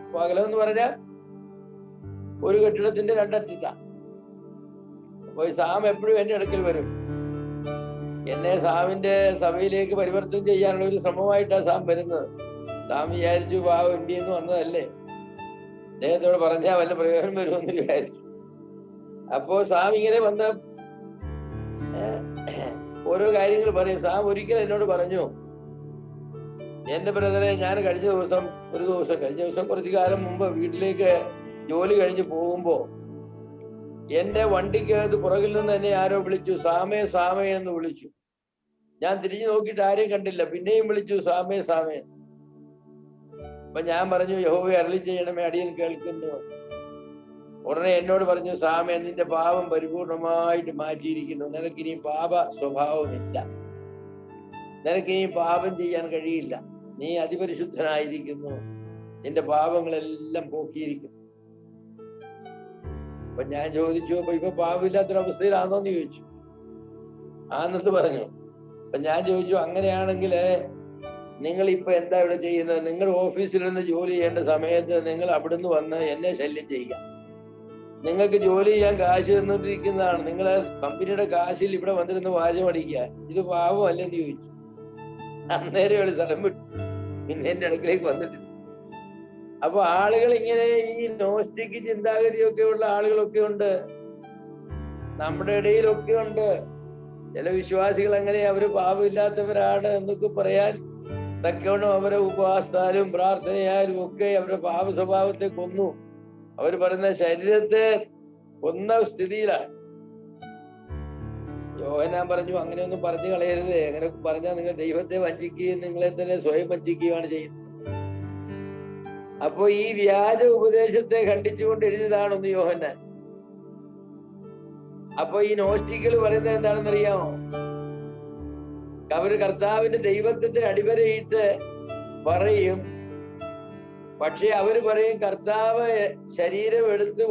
A: അപ്പൊ അകലം എന്ന് പറഞ്ഞാൽ ഒരു കെട്ടിടത്തിന്റെ രണ്ടറ്റത്താണ്. അപ്പൊ സാം എപ്പോഴും എന്റെ അടുക്കൽ വരും. എന്നെ സാമിന്റെ സഭയിലേക്ക് പരിവർത്തനം ചെയ്യാനുള്ള ഒരു ശ്രമമായിട്ടാണ് സാം വരുന്നത്. സാം വിചാരിച്ചു, പാവം ഇന്ത്യന്ന് വന്നതല്ലേ, അദ്ദേഹത്തോട് പറഞ്ഞാൽ വല്ല പ്രയോജനം വരുമെന്ന് വിചാരിച്ചു. അപ്പോ സാം ഇങ്ങനെ വന്ന് ഓരോ കാര്യങ്ങൾ പറയും. സാം ഒരിക്കൽ എന്നോട് പറഞ്ഞു, എന്റെ ബ്രദറെ, ഞാൻ കഴിഞ്ഞ ദിവസം കുറച്ചു കാലം മുമ്പ് വീട്ടിലേക്ക് ജോലി കഴിഞ്ഞ് പോകുമ്പോ എന്റെ വണ്ടിക്കകത്ത് പുറകിൽ നിന്ന് എന്നെ ആരോ വിളിച്ചു, സാമേ സാമേ എന്ന് വിളിച്ചു. ഞാൻ തിരിഞ്ഞു നോക്കിയിട്ട് ആരെയും കണ്ടില്ല. പിന്നെയും വിളിച്ചു, സാമേ സാമേ. അപ്പൊ ഞാൻ പറഞ്ഞു, യഹോവയെ അരുളി ചെയ്യണമേ, അടിയൻ കേൾക്കുന്നു. ഉടനെ എന്നോട് പറഞ്ഞു, സ്വാമി, നിന്റെ പാപം പരിപൂർണമായിട്ട് മാറ്റിയിരിക്കുന്നു. നിനക്കിനി പാപ സ്വഭാവമില്ല, നിനക്കിനി പാപം ചെയ്യാൻ കഴിയില്ല, നീ അതിപരിശുദ്ധനായിരിക്കുന്നു, നിന്റെ പാപങ്ങളെല്ലാം പോക്കിയിരിക്കുന്നു. അപ്പൊ ഞാൻ ചോദിച്ചു, അപ്പൊ ഇപ്പൊ പാപമില്ലാത്തൊരവസ്ഥയിലാണോന്ന് ചോദിച്ചു. ആണെന്ന് പറഞ്ഞു. അപ്പൊ ഞാൻ ചോദിച്ചു, അങ്ങനെയാണെങ്കിൽ നിങ്ങൾ ഇപ്പൊ എന്താ ഇവിടെ ചെയ്യുന്നത്? നിങ്ങൾ ഓഫീസിൽ നിന്ന് ജോലി ചെയ്യേണ്ട സമയത്ത് നിങ്ങൾ അവിടുന്ന് വന്ന് എന്നെ ശല്യം ചെയ്യുക. നിങ്ങൾക്ക് ജോലി ചെയ്യാൻ കാശ് തന്നിട്ടിരിക്കുന്നതാണ്, നിങ്ങളെ കമ്പനിയുടെ കാശിൽ ഇവിടെ വന്നിരുന്ന് വാചമടിക്കുക, ഇത് പാപമല്ലെന്ന് ചോദിച്ചു. അന്നേരം ഒരു സ്ഥലം വിട്ടു, പിന്നെ എന്റെ അടുക്കളേക്ക് വന്നിട്ടില്ല. അപ്പൊ ആളുകൾ ഇങ്ങനെ ഈ നോസ്റ്റിക് ചിന്താഗതിയൊക്കെ ഉള്ള ആളുകളൊക്കെ ഉണ്ട്, നമ്മുടെ ഇടയിലൊക്കെ ഉണ്ട്. ചില വിശ്വാസികൾ അങ്ങനെ അവര് പാപമില്ലാത്തവരാണ് എന്നൊക്കെ പറയാൻ തക്കവണ്ണം അവരെ ഉപവാസത്താലും പ്രാർത്ഥനയാലും ഒക്കെ അവരുടെ പാപ സ്വഭാവത്തെ കൊന്നു. അവർ പറയുന്ന ശരീരത്തെ കൊന്ന സ്ഥിതിയിലാണ്. യോഹന്നാൻ പറഞ്ഞു, അങ്ങനെയൊന്നും പറഞ്ഞു കളയരുത്, അങ്ങനെ പറഞ്ഞാൽ നിങ്ങൾ ദൈവത്തെ വഞ്ചിക്കുകയും നിങ്ങളെ തന്നെ സ്വയം വഞ്ചിക്കുകയാണ് ചെയ്യുന്നത്. അപ്പൊ ഈ വ്യാജ ഉപദേശത്തെ ഖണ്ഡിച്ചുകൊണ്ട് എഴുതിയതാണൊന്ന് യോഹന്നാൻ. അപ്പൊ ഈ നോസ്റ്റിക്കുകൾ പറയുന്നത് എന്താണെന്നറിയാമോ? അവര് കർത്താവിന്റെ ദൈവത്വത്തിന് അടിവരയിട്ട് പറയും, പക്ഷെ അവര് പറയും കർത്താവ് ശരീരം എടുത്ത്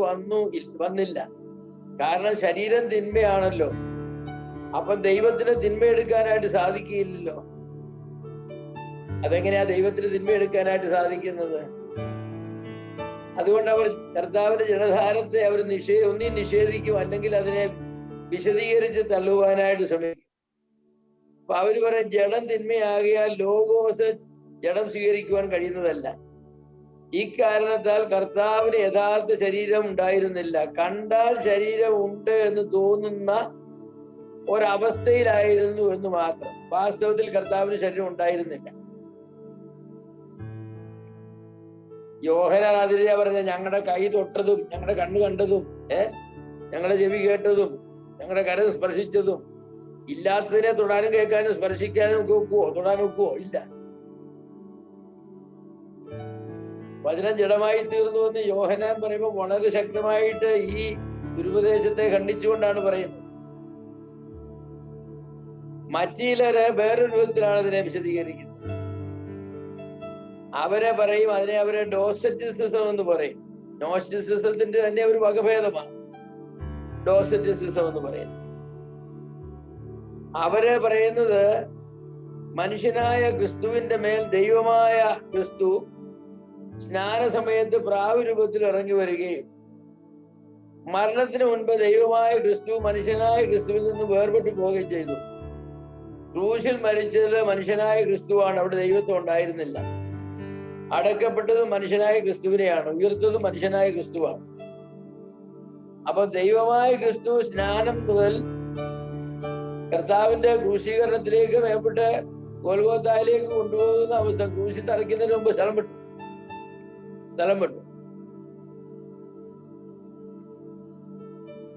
A: വന്നില്ല. കാരണം ശരീരം തിന്മയാണല്ലോ, അപ്പം ദൈവത്തിന് തിന്മ എടുക്കാനായിട്ട് സാധിക്കില്ലല്ലോ. അതെങ്ങനെയാ ദൈവത്തിന് തിന്മ എടുക്കാനായിട്ട് സാധിക്കുന്നത്? അതുകൊണ്ട് അവർ കർത്താവിന്റെ ജഡധാരത്തെ അവർ ഒന്നി നിഷേധിക്കും, അല്ലെങ്കിൽ അതിനെ വിശദീകരിച്ച് തള്ളുവാനായിട്ട് ശ്രമിക്കും. അപ്പൊ അവര് പറയും, ജഡം തിന്മയാകിയാൽ ലോഗോസ് ജഡം സ്വീകരിക്കുവാൻ കഴിയുന്നതല്ല. ഈ കാരണത്താൽ കർത്താവിന് യഥാർത്ഥ ശരീരം ഉണ്ടായിരുന്നില്ല, കണ്ടാൽ ശരീരം ഉണ്ട് എന്ന് തോന്നുന്ന ഒരവസ്ഥയിലായിരുന്നു എന്ന് മാത്രം. വാസ്തവത്തിൽ കർത്താവിന് ശരീരം ഉണ്ടായിരുന്നില്ല. യോഹന്നാൻ അതിലെയാ പറഞ്ഞ, ഞങ്ങളുടെ കൈ തൊട്ടതും ഞങ്ങളുടെ കണ്ണ് കണ്ടതും ഞങ്ങളുടെ ചെവി കേട്ടതും ഞങ്ങളുടെ കരം സ്പർശിച്ചതും, ഇല്ലാത്തതിനെ തൊടാനും കേൾക്കാനും സ്പർശിക്കാനും ഒക്കെ ഒക്കുവോ? തൊടാനും ഒക്കുവോ? ഇല്ല. വചനം ജഡമായി തീർന്നു എന്ന് യോഹന്നാൻ പറയുമ്പോൾ വളരെ ശക്തമായിട്ട് ഈ ദുരുപദേശത്തെ ഖണ്ഡിച്ചുകൊണ്ടാണ് പറയുന്നത്. മറ്റു ചിലര് വേറൊരു വിധത്തിലാണ് അതിനെ വിശദീകരിക്കുന്നത്. അവരെ പറയും, അതിനെ അവരെ ഡോസറ്റിസിസം എന്ന് പറയും. നോസ്റ്റിസിസത്തിന്റെ തന്നെ ഒരു വകഭേദമാണ് ഡോസറ്റിസിസം എന്ന് പറയുന്നത്. അവരെ പറയുന്നത് മനുഷ്യനായ ക്രിസ്തുവിന്റെ മേൽ ദൈവമായ ക്രിസ്തു സ്നാന സമയത്ത് പ്രാവുരൂപത്തിൽ ഇറങ്ങി വരികയും മരണത്തിന് മുൻപ് ദൈവമായ ക്രിസ്തു മനുഷ്യനായ ക്രിസ്തുവിൽ നിന്ന് വേർപെട്ടു പോവുകയും ചെയ്തു. ക്രൂശിൽ മരിച്ചത് മനുഷ്യനായ ക്രിസ്തുവാണ്, അവിടെ ദൈവത്വം ഉണ്ടായിരുന്നില്ല. അടക്കപ്പെട്ടതും മനുഷ്യനായ ക്രിസ്തുവിനെയാണ്, ഉയർത്തതും മനുഷ്യനായ ക്രിസ്തുവാണ്. അപ്പൊ ദൈവമായ ക്രിസ്തു സ്നാനം മുതൽ കർത്താവിന്റെ ക്രൂശീകരണത്തിലേക്ക് മേപ്പെട്ട് ഗോൽഗോഥായിലേക്ക് കൊണ്ടുപോകുന്ന അവസ്ഥ, ക്രൂശിൽ തറയ്ക്കുന്നതിന് മുമ്പ് സ്ഥലം വിട്ടു.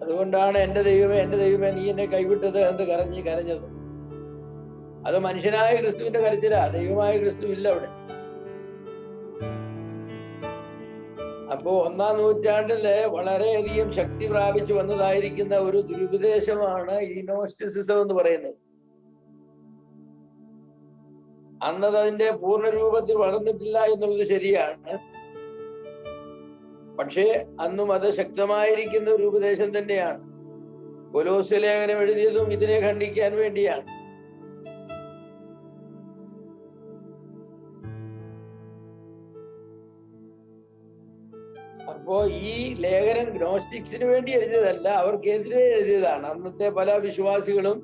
A: അതുകൊണ്ടാണ് എന്റെ ദൈവമേ നീ എന്നെ കൈവിട്ടത് എന്ന് കരഞ്ഞത്. അത് മനുഷ്യനായ ക്രിസ്തുവിന്റെ കരച്ചിലാ, ദൈവമായ ക്രിസ്തു ഇല്ല അവിടെ. അപ്പോ 1-ാം നൂറ്റാണ്ടില് വളരെയധികം ശക്തി പ്രാപിച്ചു വന്നതായിരിക്കുന്ന ഒരു ദുരുപദേശമാണ് ഈ നോസ്റ്റിസിസം എന്ന് പറയുന്നത്. അന്നത് അതിന്റെ പൂർണ്ണ രൂപത്തിൽ വളർന്നിട്ടില്ല എന്നുള്ളത് ശരിയാണ്. പക്ഷേ അന്നും അത് ശക്തമായിരിക്കുന്ന ഒരു ഉപദേശം തന്നെയാണ്. കൊലോസ്യ ലേഖനം എഴുതിയതും ഇതിനെ ഖണ്ഡിക്കാൻ വേണ്ടിയാണ്. അപ്പോ ഈ ലേഖനം ഗ്നോസ്റ്റിക്സിന് വേണ്ടി എഴുതിയതല്ല, അവർക്കെതിരെ എഴുതിയതാണ്. അന്നത്തെ പല വിശ്വാസികളും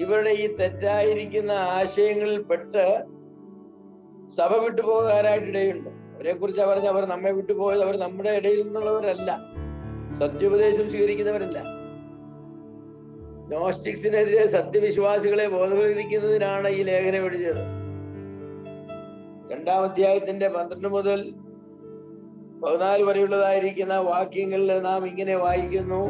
A: ഇവരുടെ ഈ തെറ്റായിരിക്കുന്ന ആശയങ്ങളിൽ പെട്ട് സഭ വിട്ടുപോകാനായിട്ടിടയുണ്ട്. അവരെ കുറിച്ച് പറഞ്ഞ അവർ നമ്മെ വിട്ടുപോയത് അവർ നമ്മുടെ ഇടയിൽ നിന്നുള്ളവരല്ല, സത്യോപദേശം സ്വീകരിക്കുന്നവരല്ല. നോസ്റ്റിക്സിനെതിരെ സത്യവിശ്വാസികളെ ബോധവൽക്കരിക്കുന്നതിനാണ് ഈ ലേഖനം എഴുതിയത്. 2-ാം അധ്യായത്തിന്റെ 12 മുതൽ 14 വരെയുള്ളതായിരിക്കുന്ന വാക്യങ്ങളിൽ നാം ഇങ്ങനെ വായിക്കുന്നു: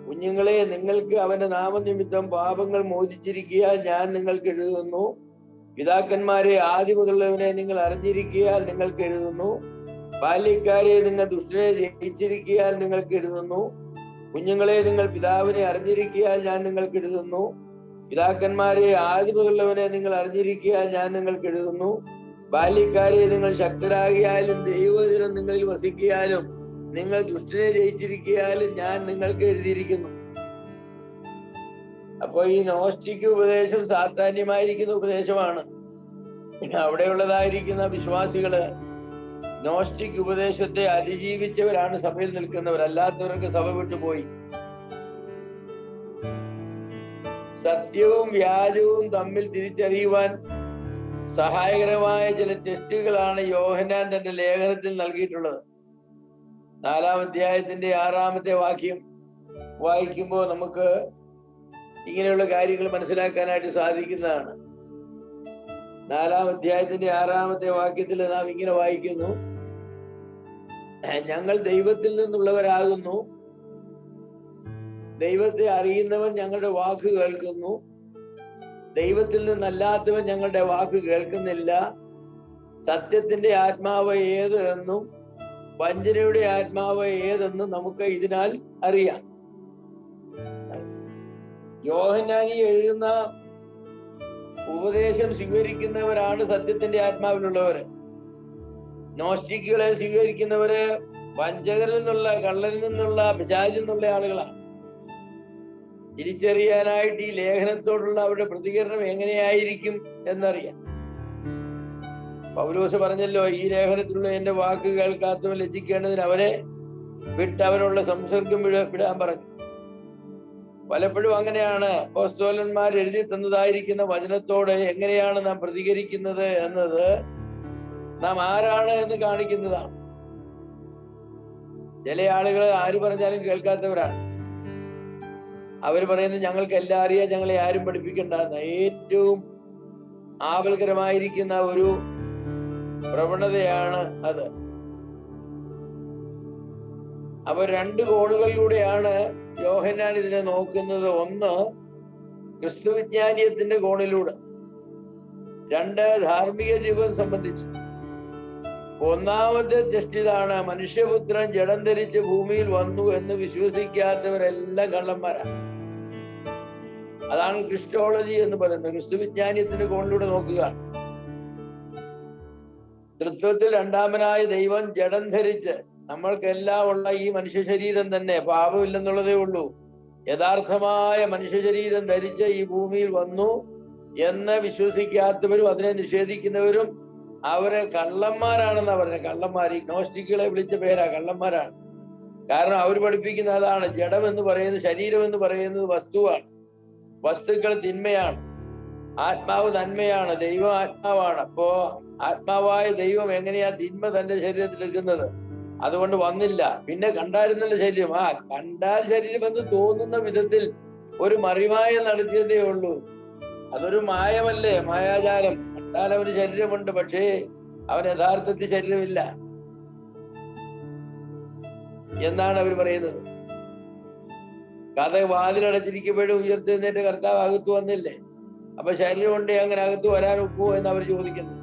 A: കുഞ്ഞുങ്ങളെ, നിങ്ങൾക്ക് അവന്റെ നാമനിമിത്തം പാപങ്ങൾ മോചിച്ചിരിക്കുക ഞാൻ നിങ്ങൾക്ക് എഴുതുന്നു. പിതാക്കന്മാരെ ആദ്യം മുതലുള്ളവനെ നിങ്ങൾ അറിഞ്ഞിരിക്കയാൽ നിങ്ങൾക്ക് എഴുതുന്നു. ബാല്യക്കാരെ നിങ്ങൾ ദുഷ്ടനെ ജയിച്ചിരിക്കയാൽ നിങ്ങൾക്ക് എഴുതുന്നു. കുഞ്ഞുങ്ങളെ നിങ്ങൾ പിതാവിനെ അറിഞ്ഞിരിക്കയാൽ ഞാൻ നിങ്ങൾക്ക് എഴുതുന്നു. പിതാക്കന്മാരെ ആദ്യം മുതലുള്ളവനെ നിങ്ങൾ അറിഞ്ഞിരിക്കയാൽ ഞാൻ നിങ്ങൾക്ക് എഴുതുന്നു. ബാല്യക്കാരെ നിങ്ങൾ ശക്തരാകിയാലും ദൈവവചനം നിങ്ങളിൽ വസിക്കിയാലും നിങ്ങൾ ദുഷ്ടനെ ജയിച്ചിരിക്കയാലും ഞാൻ നിങ്ങൾക്ക് എഴുതിയിരിക്കുന്നു. അപ്പൊ ഈ നോസ്റ്റിക് ഉപദേശം സാധാന്യമായിരിക്കുന്ന ഉപദേശമാണ്. അവിടെയുള്ളതായിരിക്കുന്ന വിശ്വാസികള് നോസ്റ്റിക് ഉപദേശത്തെ അതിജീവിച്ചവരാണ് സഭയിൽ നിൽക്കുന്നവർ. അല്ലാത്തവർക്ക് സഭ വിട്ടുപോയി. സത്യവും വ്യാജവും തമ്മിൽ തിരിച്ചറിയുവാൻ സഹായകരമായ ചില ടെസ്റ്റുകളാണ് യോഹന്നാൻ തന്റെ ലേഖനത്തിൽ നൽകിയിട്ടുള്ളത്. 4-ാം അധ്യായത്തിന്റെ 6-ാമത്തെ വാക്യം വായിക്കുമ്പോൾ നമുക്ക് ഇങ്ങനെയുള്ള കാര്യങ്ങൾ മനസ്സിലാക്കാനായിട്ട് സാധിക്കുന്നതാണ്. 4-ാം അധ്യായത്തിന്റെ 6-ാമത്തെ വാക്യത്തിൽ നാം ഇങ്ങനെ വായിക്കുന്നു: ഞങ്ങൾ ദൈവത്തിൽ നിന്നുള്ളവരാകുന്നു, ദൈവത്തെ അറിയുന്നവൻ ഞങ്ങളുടെ വാക്ക് കേൾക്കുന്നു, ദൈവത്തിൽ നിന്നല്ലാത്തവൻ ഞങ്ങളുടെ വാക്ക് കേൾക്കുന്നില്ല. സത്യത്തിന്റെ ആത്മാവ് ഏത് എന്നും വഞ്ചനയുടെ ആത്മാവ് ഏതെന്നും നമുക്ക് ഇതിനാൽ അറിയാം. യോഹന്നാനി എഴുതുന്ന ഉപദേശം സ്വീകരിക്കുന്നവരാണ് സത്യത്തിന്റെ ആത്മാവിലുള്ളവര്. നോസ്റ്റിക്കുകളെ സ്വീകരിക്കുന്നവര് വഞ്ചകരിൽ നിന്നുള്ള, കള്ളനിൽ നിന്നുള്ള, പിശാചിൽ നിന്നുള്ള ആളുകളാണ്. തിരിച്ചറിയാനായിട്ട് ഈ ലേഖനത്തോടുള്ള അവരുടെ പ്രതികരണം എങ്ങനെയായിരിക്കും എന്നറിയാം. പൗലോസ് പറഞ്ഞല്ലോ, ഈ ലേഖനത്തിലുള്ള എന്റെ വാക്ക് കേൾക്കാത്തവൻ ലജ്ജിക്കേണ്ടതിന് അവനെ വിട്ട് അവനുള്ള സംസർഗം വിടാൻ പറഞ്ഞു. പലപ്പോഴും അങ്ങനെയാണ് അപ്പോസ്തലന്മാർ എഴുതി തന്നതായിരിക്കുന്ന വചനത്തോട് എങ്ങനെയാണ് നാം പ്രതികരിക്കുന്നത് എന്നത് നാം ആരാണ് എന്ന് കാണിക്കുന്നതാണ്. ചില ആളുകൾ ആര് പറഞ്ഞാലും കേൾക്കാത്തവരാണ്. അവർ പറയുന്നത് ഞങ്ങൾക്ക് എല്ലാം അറിയാം, ഞങ്ങളെ ആരും പഠിപ്പിക്കണ്ടെന്ന ഏറ്റവും ആപൽക്കരമായിരിക്കുന്ന ഒരു പ്രവണതയാണ് അത്. അവർ 2 കോണുകളിലൂടെയാണ് യോഹന്നാൻ ഇതിനെ നോക്കുന്നത്. ഒന്ന്, ക്രിസ്തുവിജ്ഞാനീയത്തിന്റെ കോണിലൂടെ. 2, ധാർമ്മിക ജീവൻ സംബന്ധിച്ച്. 1-ാമത്തെ ടെസ്റ്റ് ഇതാണ്: മനുഷ്യപുത്രൻ ജഡം ധരിച്ച് ഭൂമിയിൽ വന്നു എന്ന് വിശ്വസിക്കാത്തവരെല്ലാം കള്ളന്മാരാണ്. അതാണ് ക്രിസ്റ്റോളജി എന്ന് പറയുന്നത്. ക്രിസ്തുവിജ്ഞാനീയത്തിന്റെ കോണിലൂടെ നോക്കുക. തൃത്വത്തിൽ 2-ാമനായ ദൈവം ജഡം ധരിച്ച്, നമ്മൾക്കെല്ലാം ഉള്ള ഈ മനുഷ്യ ശരീരം തന്നെ, പാപമില്ലെന്നുള്ളതേ ഉള്ളൂ, യഥാർത്ഥമായ മനുഷ്യ ശരീരം ധരിച്ച് ഈ ഭൂമിയിൽ വന്നു എന്ന് വിശ്വസിക്കാത്തവരും അതിനെ നിഷേധിക്കുന്നവരും അവരെ കള്ളന്മാരാണെന്നാ പറഞ്ഞത്. കള്ളന്മാർ, നോസ്റ്റിക്കുകളെ വിളിച്ച പേരാ കള്ളന്മാരാണ്. കാരണം അവർ പഠിപ്പിക്കുന്ന അതാണ്. ജഡം എന്ന് പറയുന്നത്, ശരീരം എന്ന് പറയുന്നത് വസ്തുവാണ്. വസ്തുക്കൾ തിന്മയാണ്, ആത്മാവ് നന്മയാണ്, ദൈവം ആത്മാവാണ്. അപ്പോ ആത്മാവായ ദൈവം എങ്ങനെയാ തിന്മ തന്റെ ശരീരത്തിൽ എടുക്കുന്നത്? അതുകൊണ്ട് വന്നില്ല. പിന്നെ കണ്ടായിരുന്നല്ലോ ശരീരം. കണ്ടാൽ ശരീരം എന്ന് തോന്നുന്ന വിധത്തിൽ ഒരു മറിമായം നടത്തിയതേ ഉള്ളൂ. അതൊരു മായമല്ലേ, മായാജാലം. കണ്ടാൽ അവന് ശരീരമുണ്ട്, പക്ഷേ അവൻ യഥാർത്ഥത്തിൽ ശരീരമില്ല എന്നാണ് അവർ പറയുന്നത്. കഥ വാതിലടച്ചിരിക്കുമ്പോഴും ഉയർത്തെഴുന്നേറ്റ് കർത്താവ് അകത്ത് വന്നില്ലേ? അപ്പൊ ശരീരം കൊണ്ട് അങ്ങനെ അകത്ത് വരാൻ ഒക്കുവോ എന്ന് അവർ ചോദിക്കുന്നു.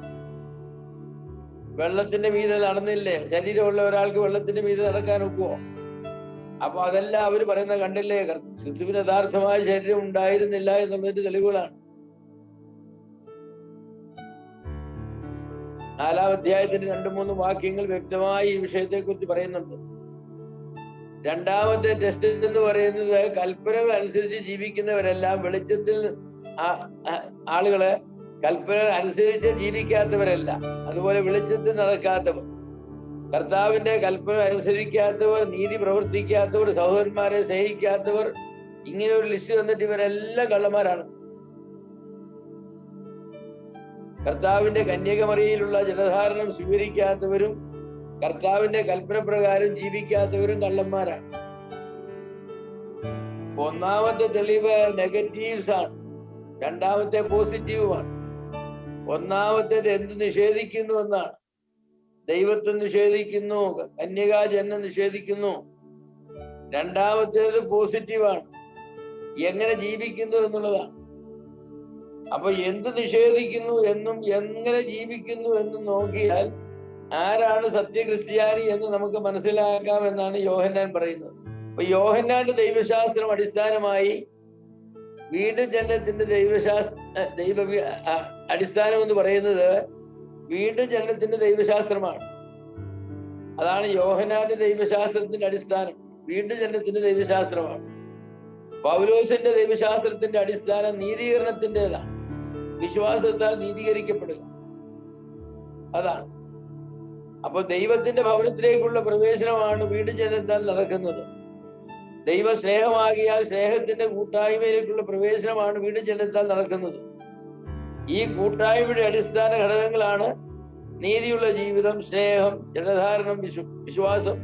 A: വെള്ളത്തിന്റെ മീതെ നടന്നില്ലേ? ശരീരമുള്ള ഒരാൾക്ക് വെള്ളത്തിന്റെ മീതെ നടക്കാൻ ഒക്കുവോ? അപ്പൊ അതെല്ലാം അവര് പറയുന്ന കണ്ടില്ലേ, ക്രിസ്തുവിന് യഥാർത്ഥമായ ശരീരം ഉണ്ടായിരുന്നില്ല എന്നുള്ളതിന്റെ തെളിവുകളാണ്. 4-ാം അധ്യായത്തിന്റെ 2-3 വാക്യങ്ങൾ വ്യക്തമായി ഈ വിഷയത്തെ കുറിച്ച് പറയുന്നുണ്ട്. 2-ാമത്തെ ടെസ്റ്റ് എന്ന് പറയുന്നത് കൽപ്പനകൾ അനുസരിച്ച് ജീവിക്കുന്നവരെല്ലാം വെളിച്ചത്തിൽ, ആളുകള് കൽപ്പനകൾ അനുസരിച്ച് ജീവിക്കാത്തവരല്ല, അതുപോലെ വെളിച്ചത്തിൽ നടക്കാത്തവർ, കർത്താവിന്റെ കൽപ്പന അനുസരിക്കാത്തവർ, നീതി പ്രവർത്തിക്കാത്തവർ, സഹോദരന്മാരെ സ്നേഹിക്കാത്തവർ, ഇങ്ങനെ ഒരു ലിസ്റ്റ് തന്നിട്ട് ഇവരെല്ലാം കള്ളന്മാരാണ്. കർത്താവിന്റെ കന്യകമറിയിലുള്ള ജലധാരണം സ്വീകരിക്കാത്തവരും കർത്താവിന്റെ കൽപ്പന പ്രകാരം ജീവിക്കാത്തവരും കള്ളന്മാരാണ്. 1-ാമത്തെ തെളിവ് നെഗറ്റീവ്സ് ആണ്, 2-ാമത്തെ പോസിറ്റീവുമാണ്. 1-ാമത്തേത് എന്ത് നിഷേധിക്കുന്നു എന്നാണ്. ദൈവത്തെ നിഷേധിക്കുന്നു, കന്യകാജന്യം നിഷേധിക്കുന്നു. 2-ാമത്തേത് പോസിറ്റീവാണ്, എങ്ങനെ ജീവിക്കുന്നു എന്നുള്ളതാണ്. അപ്പൊ എന്ത് നിഷേധിക്കുന്നു എന്നും എങ്ങനെ ജീവിക്കുന്നു എന്നും നോക്കിയാൽ ആരാണ് സത്യക്രിസ്ത്യാനി എന്ന് നമുക്ക് മനസ്സിലാക്കാമെന്നാണ് യോഹന്നാൻ പറയുന്നത്. അപ്പൊ യോഹന്നാന്റെ ദൈവശാസ്ത്രം അടിസ്ഥാനമായി വീണ്ടും ജനനത്തിന്റെ അടിസ്ഥാനം എന്ന് പറയുന്നത് വീണ്ടും ജനനത്തിന്റെ ദൈവശാസ്ത്രമാണ്. അതാണ് യോഹന്നാന്റെ ദൈവശാസ്ത്രത്തിന്റെ അടിസ്ഥാനം. വീണ്ടും ജനനത്തിന്റെ ദൈവശാസ്ത്രമാണ്. പൗലോസിന്റെ ദൈവശാസ്ത്രത്തിന്റെ അടിസ്ഥാനം നീതീകരണത്തിൻ്റെതാണ്. വിശ്വാസത്താൽ നീതീകരിക്കപ്പെടുക, അതാണ്. അപ്പൊ ദൈവത്തിന്റെ ഭവനത്തിലേക്കുള്ള പ്രവേശനമാണ് വീണ്ടും ജനനത്താൽ നടക്കുന്നത്. ദൈവ സ്നേഹമാകിയാൽ സ്നേഹത്തിന്റെ കൂട്ടായ്മയിലേക്കുള്ള പ്രവേശനമാണ് വീണ്ടും ജനനത്താൽ നടക്കുന്നത്. ഈ കൂട്ടായ്മയുടെ അടിസ്ഥാന ഘടകങ്ങളാണ് നീതിയുള്ള ജീവിതം, സ്നേഹം, ജലധാരണം, വിശ്വാസം.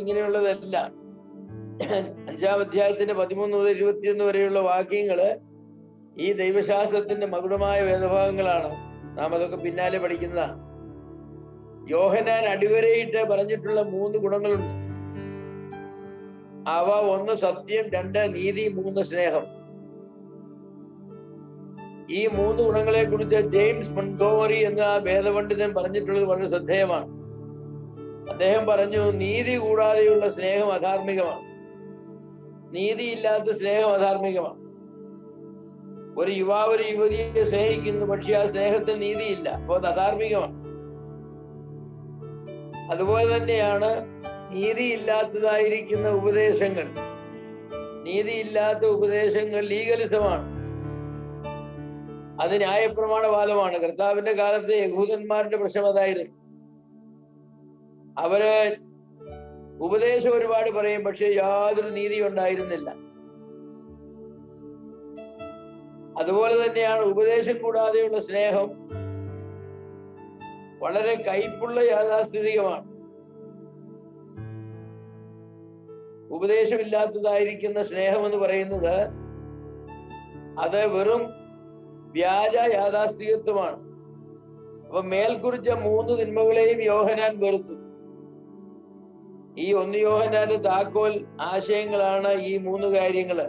A: ഇങ്ങനെയുള്ളതെല്ലാം 5-ാം അധ്യായത്തിന്റെ 13 മുതൽ 21 വരെയുള്ള വാക്യങ്ങള് ഈ ദൈവശാസ്ത്രത്തിന്റെ മകുടമായ വേദഭാഗങ്ങളാണ്. നാം അതൊക്കെ പിന്നാലെ പഠിക്കുന്നതാണ്. യോഹന്നാൻ അടിവരയിട്ട് പറഞ്ഞിട്ടുള്ള 3 ഗുണങ്ങളുണ്ട്. അവ 1 സത്യം, 2 നീതി, 3 സ്നേഹം. ഈ 3 ഗുണങ്ങളെ കുറിച്ച് ജെയിംസ് മൊൺഗോമറി എന്ന വേദപണ്ഡിതൻ പറഞ്ഞിട്ടുള്ളത് വളരെ ശ്രദ്ധേയമാണ്. അദ്ദേഹം പറഞ്ഞു, നീതി കൂടാതെയുള്ള സ്നേഹം അധാർമികമാണ്. നീതിയില്ലാത്ത സ്നേഹം അധാർമികമാണ്. ഒരു യുവാവ് ഒരു യുവതിയെ സ്നേഹിക്കുന്നു, പക്ഷെ ആ സ്നേഹത്തിന് നീതിയില്ല, അപ്പോൾ അത് അധാർമികമാണ്. അതുപോലെ തന്നെയാണ് നീതിയില്ലാത്തതായിരിക്കുന്ന ഉപദേശങ്ങൾ. നീതിയില്ലാത്ത ഉപദേശങ്ങൾ ലീഗലിസമാണ്, അത് ന്യായപ്രമാണവാദമാണ്. കർത്താവിന്റെ കാലത്ത് യഹൂദന്മാരുടെ പ്രശ്നം അതായിരുന്നു. അവര് ഉപദേശം ഒരുപാട് പറയും, പക്ഷെ യാതൊരു നീതി ഉണ്ടായിരുന്നില്ല. അതുപോലെ തന്നെയാണ് ഉപദേശം കൂടാതെയുള്ള സ്നേഹം വളരെ കയ്പുള്ള യാഥാസ്ഥിതികമാണ്. ഉപദേശമില്ലാത്തതായിരിക്കുന്ന സ്നേഹം എന്ന് പറയുന്നത് അത് വെറും വ്യാജ യാഥാസ്ഥികത്വമാണ്. അപ്പൊ മേൽക്കുറിച്ച 3 തിന്മകളെയും യോഹന്നാൻ വെറുത്തു. ഈ 1 യോഹന്നാന്റെ താക്കോൽ ആശയങ്ങളാണ് ഈ 3 കാര്യങ്ങള്.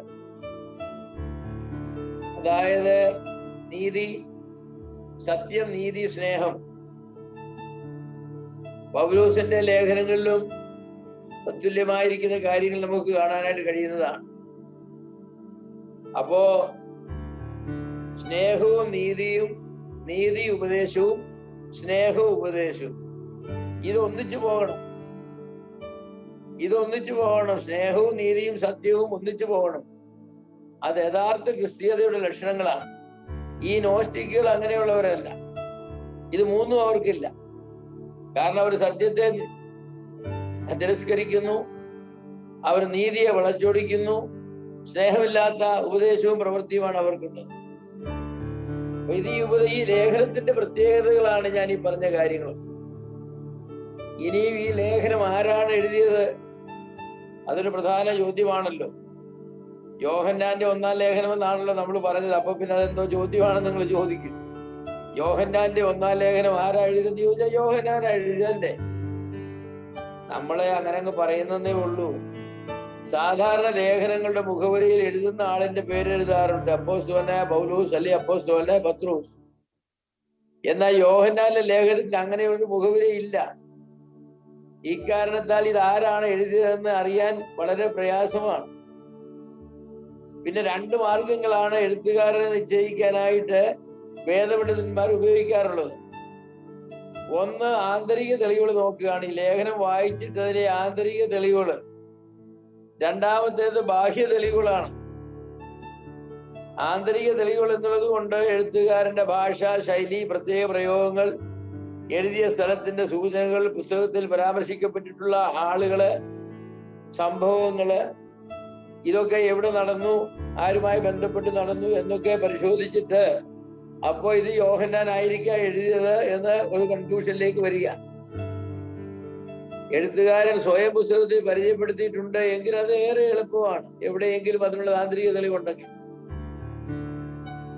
A: അതായത് നീതി, സത്യം, നീതി, സ്നേഹം. പൗലോസിന്റെ ലേഖനങ്ങളിലും തത്തുല്യമായിരിക്കുന്ന കാര്യങ്ങൾ നമുക്ക് കാണാനായിട്ട് കഴിയുന്നതാണ്. അപ്പോ സ്നേഹവും നീതിയും, നീതി ഉപദേശവും, സ്നേഹവും ഉപദേശവും, ഇതൊന്നിച്ചു പോകണം. സ്നേഹവും നീതിയും സത്യവും ഒന്നിച്ചു പോകണം. അത് യഥാർത്ഥ ക്രിസ്തീയതയുടെ ലക്ഷണങ്ങളാണ്. ഈ നോസ്റ്റിക്കുകൾ അങ്ങനെയുള്ളവരല്ല. ഇത് 3 അവർക്കില്ല. കാരണം അവർ സത്യത്തെ തിരസ്കരിക്കുന്നു, അവർ നീതിയെ വളച്ചൊടിക്കുന്നു, സ്നേഹമില്ലാത്ത ഉപദേശവും പ്രവൃത്തിയുമാണ് അവർക്കുള്ളത്. ഈ ലേഖനത്തിന്റെ പ്രത്യേകതകളാണ് ഞാൻ ഈ പറഞ്ഞ കാര്യങ്ങൾ. ഇനിയും ഈ ലേഖനം ആരാണ് എഴുതിയത്? അതൊരു പ്രധാന ചോദ്യമാണല്ലോ. യോഹന്നാന്റെ 1-ാം ലേഖനം എന്നാണല്ലോ നമ്മൾ പറഞ്ഞത്. അപ്പൊ പിന്നെ അതെന്തോ ചോദ്യമാണെന്ന് നിങ്ങൾ ചോദിക്കും. യോഹന്നാന്റെ 1-ാം ലേഖനം ആരാ എഴുതിയെന്ന് ചോദിച്ചാൽ യോഹന്നാനാ എഴുതിയതല്ലേ. നമ്മളെ അങ്ങനെ അങ്ങ് പറയുന്നതേ ഉള്ളൂ. സാധാരണ ലേഖനങ്ങളുടെ മുഖവരിയിൽ എഴുതുന്ന ആളിന്റെ പേര് എഴുതാറുണ്ട്. അപ്പോസ്തലനായ പൗലോസ്, അല്ലെ അപ്പോസ്തലനായ പത്രോസ്. എന്നാൽ യോഹന്നാന്റെ ലേഖനത്തിൽ അങ്ങനെ ഒരു മുഖവരി ഇല്ല. ഈ കാരണത്താൽ ഇത് ആരാണ് എഴുതിയതെന്ന് അറിയാൻ വളരെ പ്രയാസമാണ്. പിന്നെ 2 മാർഗങ്ങളാണ് എഴുത്തുകാരനെ നിശ്ചയിക്കാനായിട്ട് വേദപണ്ഡിതന്മാർ ഉപയോഗിക്കാറുള്ളത്. ഒന്ന്, ആന്തരിക തെളിവുകൾ നോക്കുകയാണ്. ഈ ലേഖനം വായിച്ചിട്ട് അതിലെ ആന്തരിക തെളിവുകൾ. രണ്ടാമത്തേത് ബാഹ്യ തെളിവുകളാണ്. ആന്തരിക തെളിവുകൾ എന്നുള്ളത് കൊണ്ട് എഴുത്തുകാരന്റെ ഭാഷ, ശൈലി, പ്രത്യേക പ്രയോഗങ്ങൾ, എഴുതിയ സ്ഥലത്തിന്റെ സൂചനകൾ, പുസ്തകത്തിൽ പരാമർശിക്കപ്പെട്ടിട്ടുള്ള ആളുകള്, സംഭവങ്ങള്, ഇതൊക്കെ എവിടെ നടന്നു, ആരുമായി ബന്ധപ്പെട്ട് നടന്നു എന്നൊക്കെ പരിശോധിച്ചിട്ട് അപ്പോ ഇത് യോഹന്നാൻ ആയിരിക്കാം എഴുതിയത് എന്ന് ഒരു കൺക്ലൂഷനിലേക്ക് വരിക. എഴുത്തുകാരൻ സ്വയം പുസ്തകത്തിൽ പരിചയപ്പെടുത്തിയിട്ടുണ്ട് എങ്കിൽ അത് ഏറെ എളുപ്പമാണ്, എവിടെയെങ്കിലും അതിനുള്ള ആന്തരിക തെളിവുണ്ടെങ്കിൽ.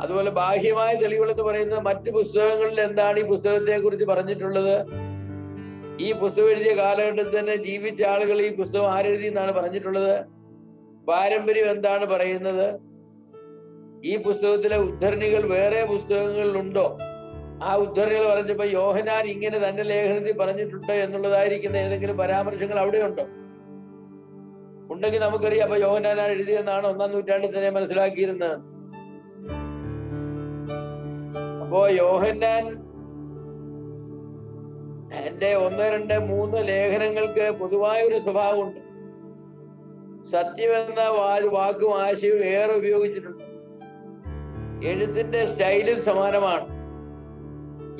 A: അതുപോലെ ബാഹ്യമായ തെളിവുകൾ എന്ന് പറയുന്നത് മറ്റു പുസ്തകങ്ങളിൽ എന്താണ് ഈ പുസ്തകത്തെ കുറിച്ച് പറഞ്ഞിട്ടുള്ളത്, ഈ പുസ്തകം എഴുതിയ കാലഘട്ടത്തിൽ തന്നെ ജീവിച്ച ആളുകൾ ഈ പുസ്തകം ആരെഴുതി എന്നാണ് പറഞ്ഞിട്ടുള്ളത്, പാരമ്പര്യം എന്താണ് പറയുന്നത്, ഈ പുസ്തകത്തിലെ ഉദ്ധരണികൾ വേറെ പുസ്തകങ്ങളിലുണ്ടോ? ആ ഉദ്ധരണികൾ പറഞ്ഞപ്പോ യോഹന്നാൻ ഇങ്ങനെ തന്റെ ലേഖനത്തിൽ പറഞ്ഞിട്ടുണ്ട് എന്നുള്ളതായിരിക്കുന്ന ഏതെങ്കിലും പരാമർശങ്ങൾ അവിടെ ഉണ്ടോ? ഉണ്ടെങ്കിൽ നമുക്കറിയാം അപ്പൊ യോഹന്നാനാണ് എഴുതിയെന്നാണ് 1-ാം നൂറ്റാണ്ടിൽ തന്നെ മനസ്സിലാക്കിയിരുന്നത്. അപ്പോ യോഹന്നാൻ എന്റെ 1, 2, 3 ലേഖനങ്ങൾക്ക് പൊതുവായ ഒരു സ്വഭാവമുണ്ട്. സത്യമെന്ന വാക്കും ആശയവും ഏറെ ഉപയോഗിച്ചിട്ടുണ്ട്. എഴുത്തിന്റെ സ്റ്റൈലും സമാനമാണ്.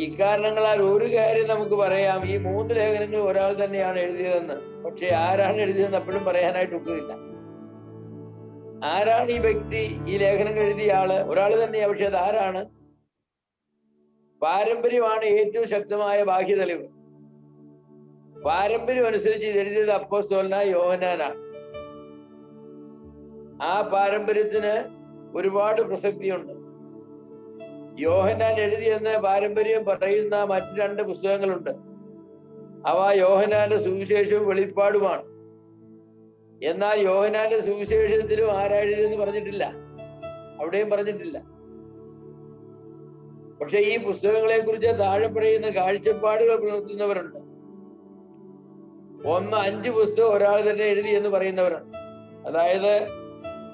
A: ഇക്കാരണങ്ങളാൽ ഒരു കാര്യം നമുക്ക് പറയാം, ഈ 3 ലേഖനങ്ങൾ ഒരാൾ തന്നെയാണ് എഴുതിയതെന്ന്. പക്ഷെ ആരാണ് എഴുതിയതെന്ന് എപ്പോഴും പറയാനായിട്ട് ഒക്കില്ല. ആരാണ് ഈ വ്യക്തി, ഈ ലേഖനങ്ങൾ എഴുതിയ ആള്? ഒരാൾ തന്നെയാണ്. പക്ഷെ അത് ആരാണ്? പാരമ്പര്യമാണ് ഏറ്റവും ശക്തമായ ബാഹ്യ തെളിവ്. പാരമ്പര്യം അനുസരിച്ച് ഇത് എഴുതിയത് അപ്പോസ്തലനായ യോഹന്നാനാണ്. ആ പാരമ്പര്യത്തിന് ഒരുപാട് പ്രസക്തിയുണ്ട്. യോഹന്നാൻ എഴുതിയെന്ന് പാരമ്പര്യം പറയുന്ന മറ്റു 2 പുസ്തകങ്ങളുണ്ട്. അവ യോഹന്നാന്റെ സുവിശേഷവും വെളിപ്പാടുമാണ്. എന്നാൽ യോഹന്നാന്റെ സുവിശേഷത്തിലും ആരാ എഴുതിയെന്ന് പറഞ്ഞിട്ടില്ല, അവിടെയും പറഞ്ഞിട്ടില്ല. പക്ഷെ ഈ പുസ്തകങ്ങളെ കുറിച്ച് താഴെ പറയുന്ന കാഴ്ചപ്പാടുകൾ പുലർത്തുന്നവരുണ്ട്. 5 പുസ്തകം ഒരാൾ തന്നെ എഴുതി എന്ന് പറയുന്നവരുണ്ട്. അതായത്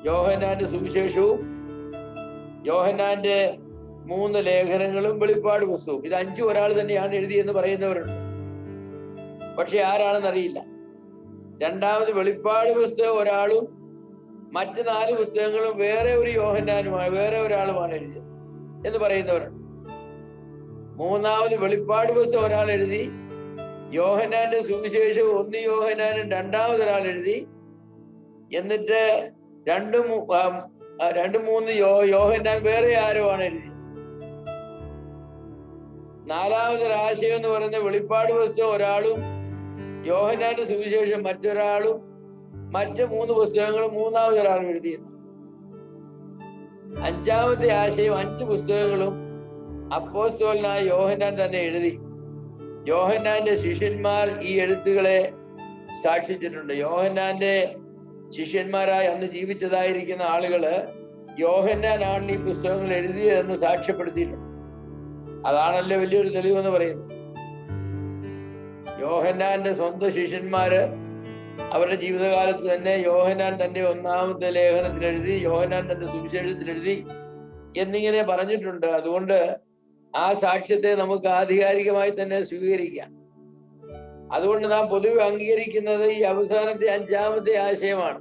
A: യോഹന്നാന്റെ സുവിശേഷവും യോഹന്നാന്റെ 3 ലേഖനങ്ങളും വെളിപ്പാട് പുസ്തകവും, ഇത് 5 ഒരാൾ തന്നെയാണ് എഴുതി എന്ന് പറയുന്നവരുണ്ട്. പക്ഷെ ആരാണെന്ന് അറിയില്ല. രണ്ടാമത് വെളിപ്പാട് പുസ്തകം ഒരാളും മറ്റ് 4 പുസ്തകങ്ങളും വേറെ ഒരു യോഹന്നാനുമാണ്, വേറെ ഒരാളുമാണ് എഴുതിയത് എന്ന് പറയുന്നവരുണ്ട്. മൂന്നാമത് വെളിപ്പാട് പുസ്തകം ഒരാൾ എഴുതി, യോഹന്നാന്റെ സുവിശേഷം 1 യോഹന്നാനും രണ്ടാമതൊരാൾ എഴുതി, എന്നിട്ട് 2-3 യോഹന്നാൻ വേറെ ആരോ ആണ് എഴുതിയത്. നാലാമതൊരാശയം എന്ന് പറയുന്ന വെളിപ്പാട് പുസ്തകം ഒരാളും യോഹന്നാന്റെ സുവിശേഷം മറ്റൊരാളും മറ്റ് 3 പുസ്തകങ്ങളും മൂന്നാമതൊരാളും എഴുതിയത്. 5-ാമത്തെ ആശയം 5 പുസ്തകങ്ങളും അപ്പോസ്തലനായ യോഹന്നാൻ തന്നെ എഴുതി. യോഹന്നാന്റെ ശിഷ്യന്മാർ ഈ എഴുത്തുകളെ സാക്ഷിച്ചിട്ടുണ്ട്. യോഹന്നാന്റെ ശിഷ്യന്മാരായി അന്ന് ജീവിച്ചതായിരിക്കുന്ന ആളുകള് യോഹന്നാനാണ് ഈ പുസ്തകങ്ങൾ എഴുതിയതെന്ന് സാക്ഷ്യപ്പെടുത്തിയിട്ടുണ്ട്. അതാണല്ലോ വലിയൊരു തെളിവെന്ന് പറയുന്നത്. യോഹന്നാന്റെ സ്വന്തം ശിഷ്യന്മാര് അവരുടെ ജീവിതകാലത്ത് തന്നെ യോഹന്നാൻ തന്റെ 1-ാമത്തെ ലേഖനത്തിൽ എഴുതി, യോഹന്നാൻ തന്റെ സുവിശേഷത്തിൽ എഴുതി എന്നിങ്ങനെ പറഞ്ഞിട്ടുണ്ട്. അതുകൊണ്ട് ആ സാക്ഷ്യത്തെ നമുക്ക് ആധികാരികമായി തന്നെ സ്വീകരിക്കാം. അതുകൊണ്ട് നാം പൊതുവെ അംഗീകരിക്കുന്നത് ഈ അവസാനത്തെ 5-ാമത്തെ ആശയമാണ്.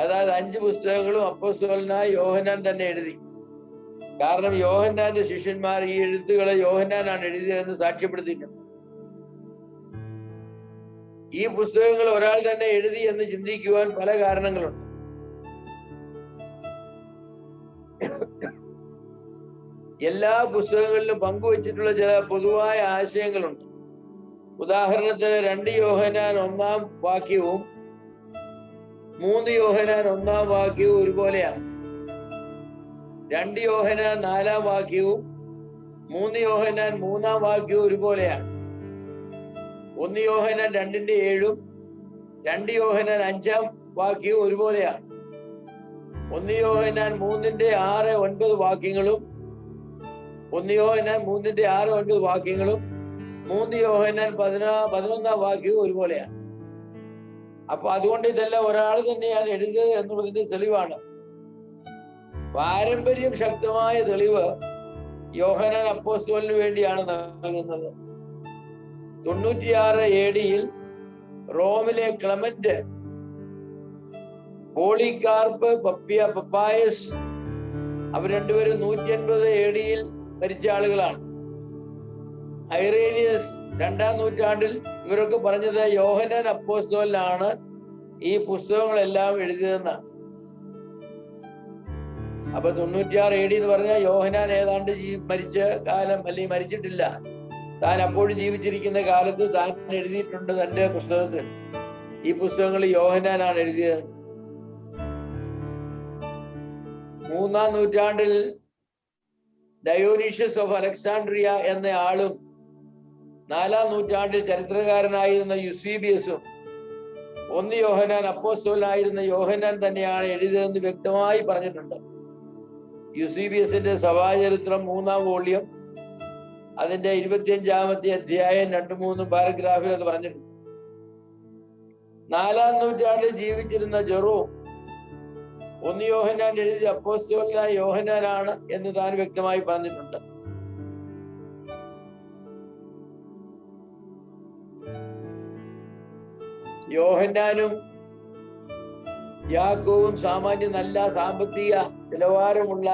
A: അതായത് 5 പുസ്തകങ്ങളും അപ്പോസ്തലനായ യോഹന്നാൻ തന്നെ എഴുതി. കാരണം യോഹന്നാന്റെ ശിഷ്യന്മാർ ഈ എഴുത്തുകളെ യോഹന്നാനാണ് എഴുതിയതെന്ന് സാക്ഷ്യപ്പെടുത്തിയിട്ടുണ്ട്. ഈ പുസ്തകങ്ങൾ ഒരാൾ തന്നെ എഴുതി എന്ന് ചിന്തിക്കുവാൻ പല കാരണങ്ങളുണ്ട്. എല്ലാ പുസ്തകങ്ങളിലും പങ്കുവച്ചിട്ടുള്ള ചില പൊതുവായ ആശയങ്ങളുണ്ട്. ഉദാഹരണത്തിന് 2 യോഹന്നാൻ 1-ാം വാക്യവും 3 യോഹന്നാൻ 1-ാം വാക്യവും ഒരുപോലെയാണ്. 2 യോഹന്നാൻ 4-ാം വാക്യവും 3 യോഹന്നാൻ 3-ാം വാക്യവും ഒരുപോലെയാണ്. 1 യോഹന്നാൻ 2-ന്റെ 7-ഉം 2 യോഹന്നാൻ 5-ാം വാക്യവും ഒരുപോലെയാണ്. 1 യോഹന്നാൻ 3-ന്റെ 6-9 വാക്യങ്ങളും 1 യോഹന്നാൻ 3-ന്റെ 6-9 വാക്യങ്ങളും 3 യോഹന്നാൻ 11-ാം വാക്യവും ഒരുപോലെയാണ്. അപ്പൊ അതുകൊണ്ട് ഇതെല്ലാം ഒരാൾ തന്നെയാണ് എഴുതിയത് എന്നുള്ളതിന്റെ തെളിവാണ്. പാരമ്പര്യം ശക്തമായ തെളിവ് യോഹന്നാൻ അപ്പോസ്തലന് വേണ്ടിയാണ് നൽകുന്നത്. 96 AD റോമിലെ ക്ലെമന്റ്, പോളികാർപ്പ്, പപ്പായസ്, അവർ രണ്ടുപേരും 180 AD മരിച്ച ആളുകളാണ്. ഐറേനിയസ് 2-ാം നൂറ്റാണ്ടിൽ ഇവരൊക്കെ പറഞ്ഞത് യോഹന്നാൻ അപ്പോസ്തലനാണ് ഈ പുസ്തകങ്ങളെല്ലാം എഴുതിയതെന്നാണ്. അപ്പൊ 96 AD എന്ന് പറഞ്ഞാൽ യോഹന്നാൻ ഏതാണ്ട് മരിച്ച കാലം, അല്ലെങ്കിൽ മരിച്ചിട്ടില്ല, താൻ അപ്പോഴും ജീവിച്ചിരിക്കുന്ന കാലത്ത് താൻ എഴുതിയിട്ടുണ്ട് തന്റെ പുസ്തകത്തിൽ. ഈ പുസ്തകങ്ങൾ യോഹന്നാനാണ് എഴുതിയത്. 3-ാം നൂറ്റാണ്ടിൽ ഡയോനീഷ്യസ് ഓഫ് അലക്സാണ്ട്രിയ എന്ന ആളും 4-ാം നൂറ്റാണ്ടിൽ ചരിത്രകാരനായിരുന്ന യൂസീബിയസും 1 യോഹന്നാൻ അപ്പോസ്തലനായിരുന്ന യോഹന്നാൻ തന്നെയാണ് എഴുതിയതെന്ന് വ്യക്തമായി പറഞ്ഞിട്ടുണ്ട്. യൂസീബിയസിന്റെ സഭാചരിത്രം 3-ാം വോള്യം അതിന്റെ 25-ാമത്തെ അധ്യായം 2-3 പാരഗ്രാഫിൽ അത് പറഞ്ഞിട്ടുണ്ട്. 4-ാം നൂറ്റാണ്ടിൽ ജീവിച്ചിരുന്ന ജെറോം 1 യോഹന്നാൻ എഴുതി അപ്പോസ്തലനായ യോഹന്നാനാണ് എന്ന് താൻ വ്യക്തമായി പറഞ്ഞിട്ടുണ്ട്. യോഹന്നാനും യാക്കോബും സാമാന്യം നല്ല സാമ്പത്തിക നിലവാരമുള്ള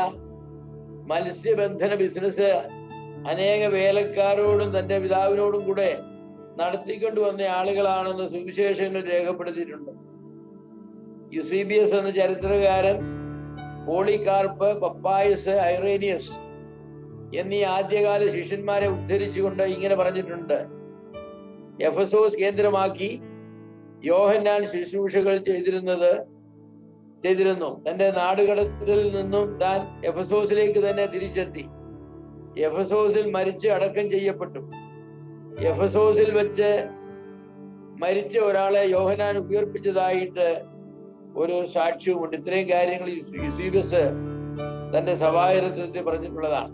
A: മത്സ്യബന്ധന ബിസിനസ് അനേക വേലക്കാരോടും തന്റെ പിതാവിനോടും കൂടെ നടത്തിക്കൊണ്ടുവന്ന ആളുകളാണെന്ന് സുവിശേഷങ്ങൾ രേഖപ്പെടുത്തിയിട്ടുണ്ട്. യൂസീബിയസ് എന്ന ചരിത്രകാരൻ പോളികാർപ്പ്, പപ്പായസ്, ഐറേനിയസ് എന്നീ ആദ്യകാല ശിഷ്യന്മാരെ ഉദ്ധരിച്ചുകൊണ്ട് ഇങ്ങനെ പറഞ്ഞിട്ടുണ്ട്: എഫെസോസ് കേന്ദ്രമാക്കി യോഹന്നാൻ ശുശ്രൂഷകൾ ചെയ്തിരുന്നു. തന്റെ നാടുകടത്തിൽ നിന്നും താൻ എഫെസോസിലേക്ക് തന്നെ തിരിച്ചെത്തി. എഫെസോസിൽ മരിച്ച് അടക്കം ചെയ്യപ്പെട്ടു. എഫെസോസിൽ വെച്ച് മരിച്ച ഒരാളെ യോഹന്നാൻ ഉയർപ്പിച്ചതായിട്ട് ഒരു സാക്ഷ്യവുമുണ്ട്. ഇത്രയും കാര്യങ്ങൾ യൂസീബിയസ് തന്റെ സഭാചരിത്രത്തിൽ പറഞ്ഞിട്ടുള്ളതാണ്.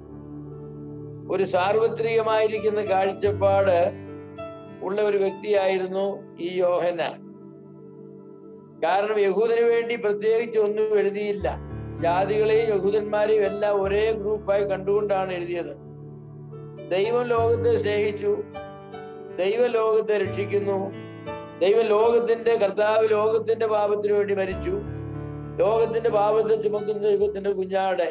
A: ഒരു സാർവത്രികമായിരിക്കുന്ന കാഴ്ചപ്പാട് ഉള്ള ഒരു വ്യക്തിയായിരുന്നു ഈ യോഹന്നാൻ. കാരണം യഹൂദന് വേണ്ടി പ്രത്യേകിച്ച് ഒന്നും എഴുതിയില്ല. ജാതികളെയും യഹൂദന്മാരെയും എല്ലാം ഒരേ ഗ്രൂപ്പായി കണ്ടുകൊണ്ടാണ് എഴുതിയത്. ദൈവം ലോകത്തെ സ്നേഹിച്ചു, ദൈവം ലോകത്തെ രക്ഷിക്കുന്നു, കർത്താവ് ലോകത്തിന്റെ പാപത്തിന് വേണ്ടി മരിച്ചു, ലോകത്തിന്റെ പാപത്തെ ചുമക്കുന്ന ദൈവത്തിന്റെ കുഞ്ഞാടെ.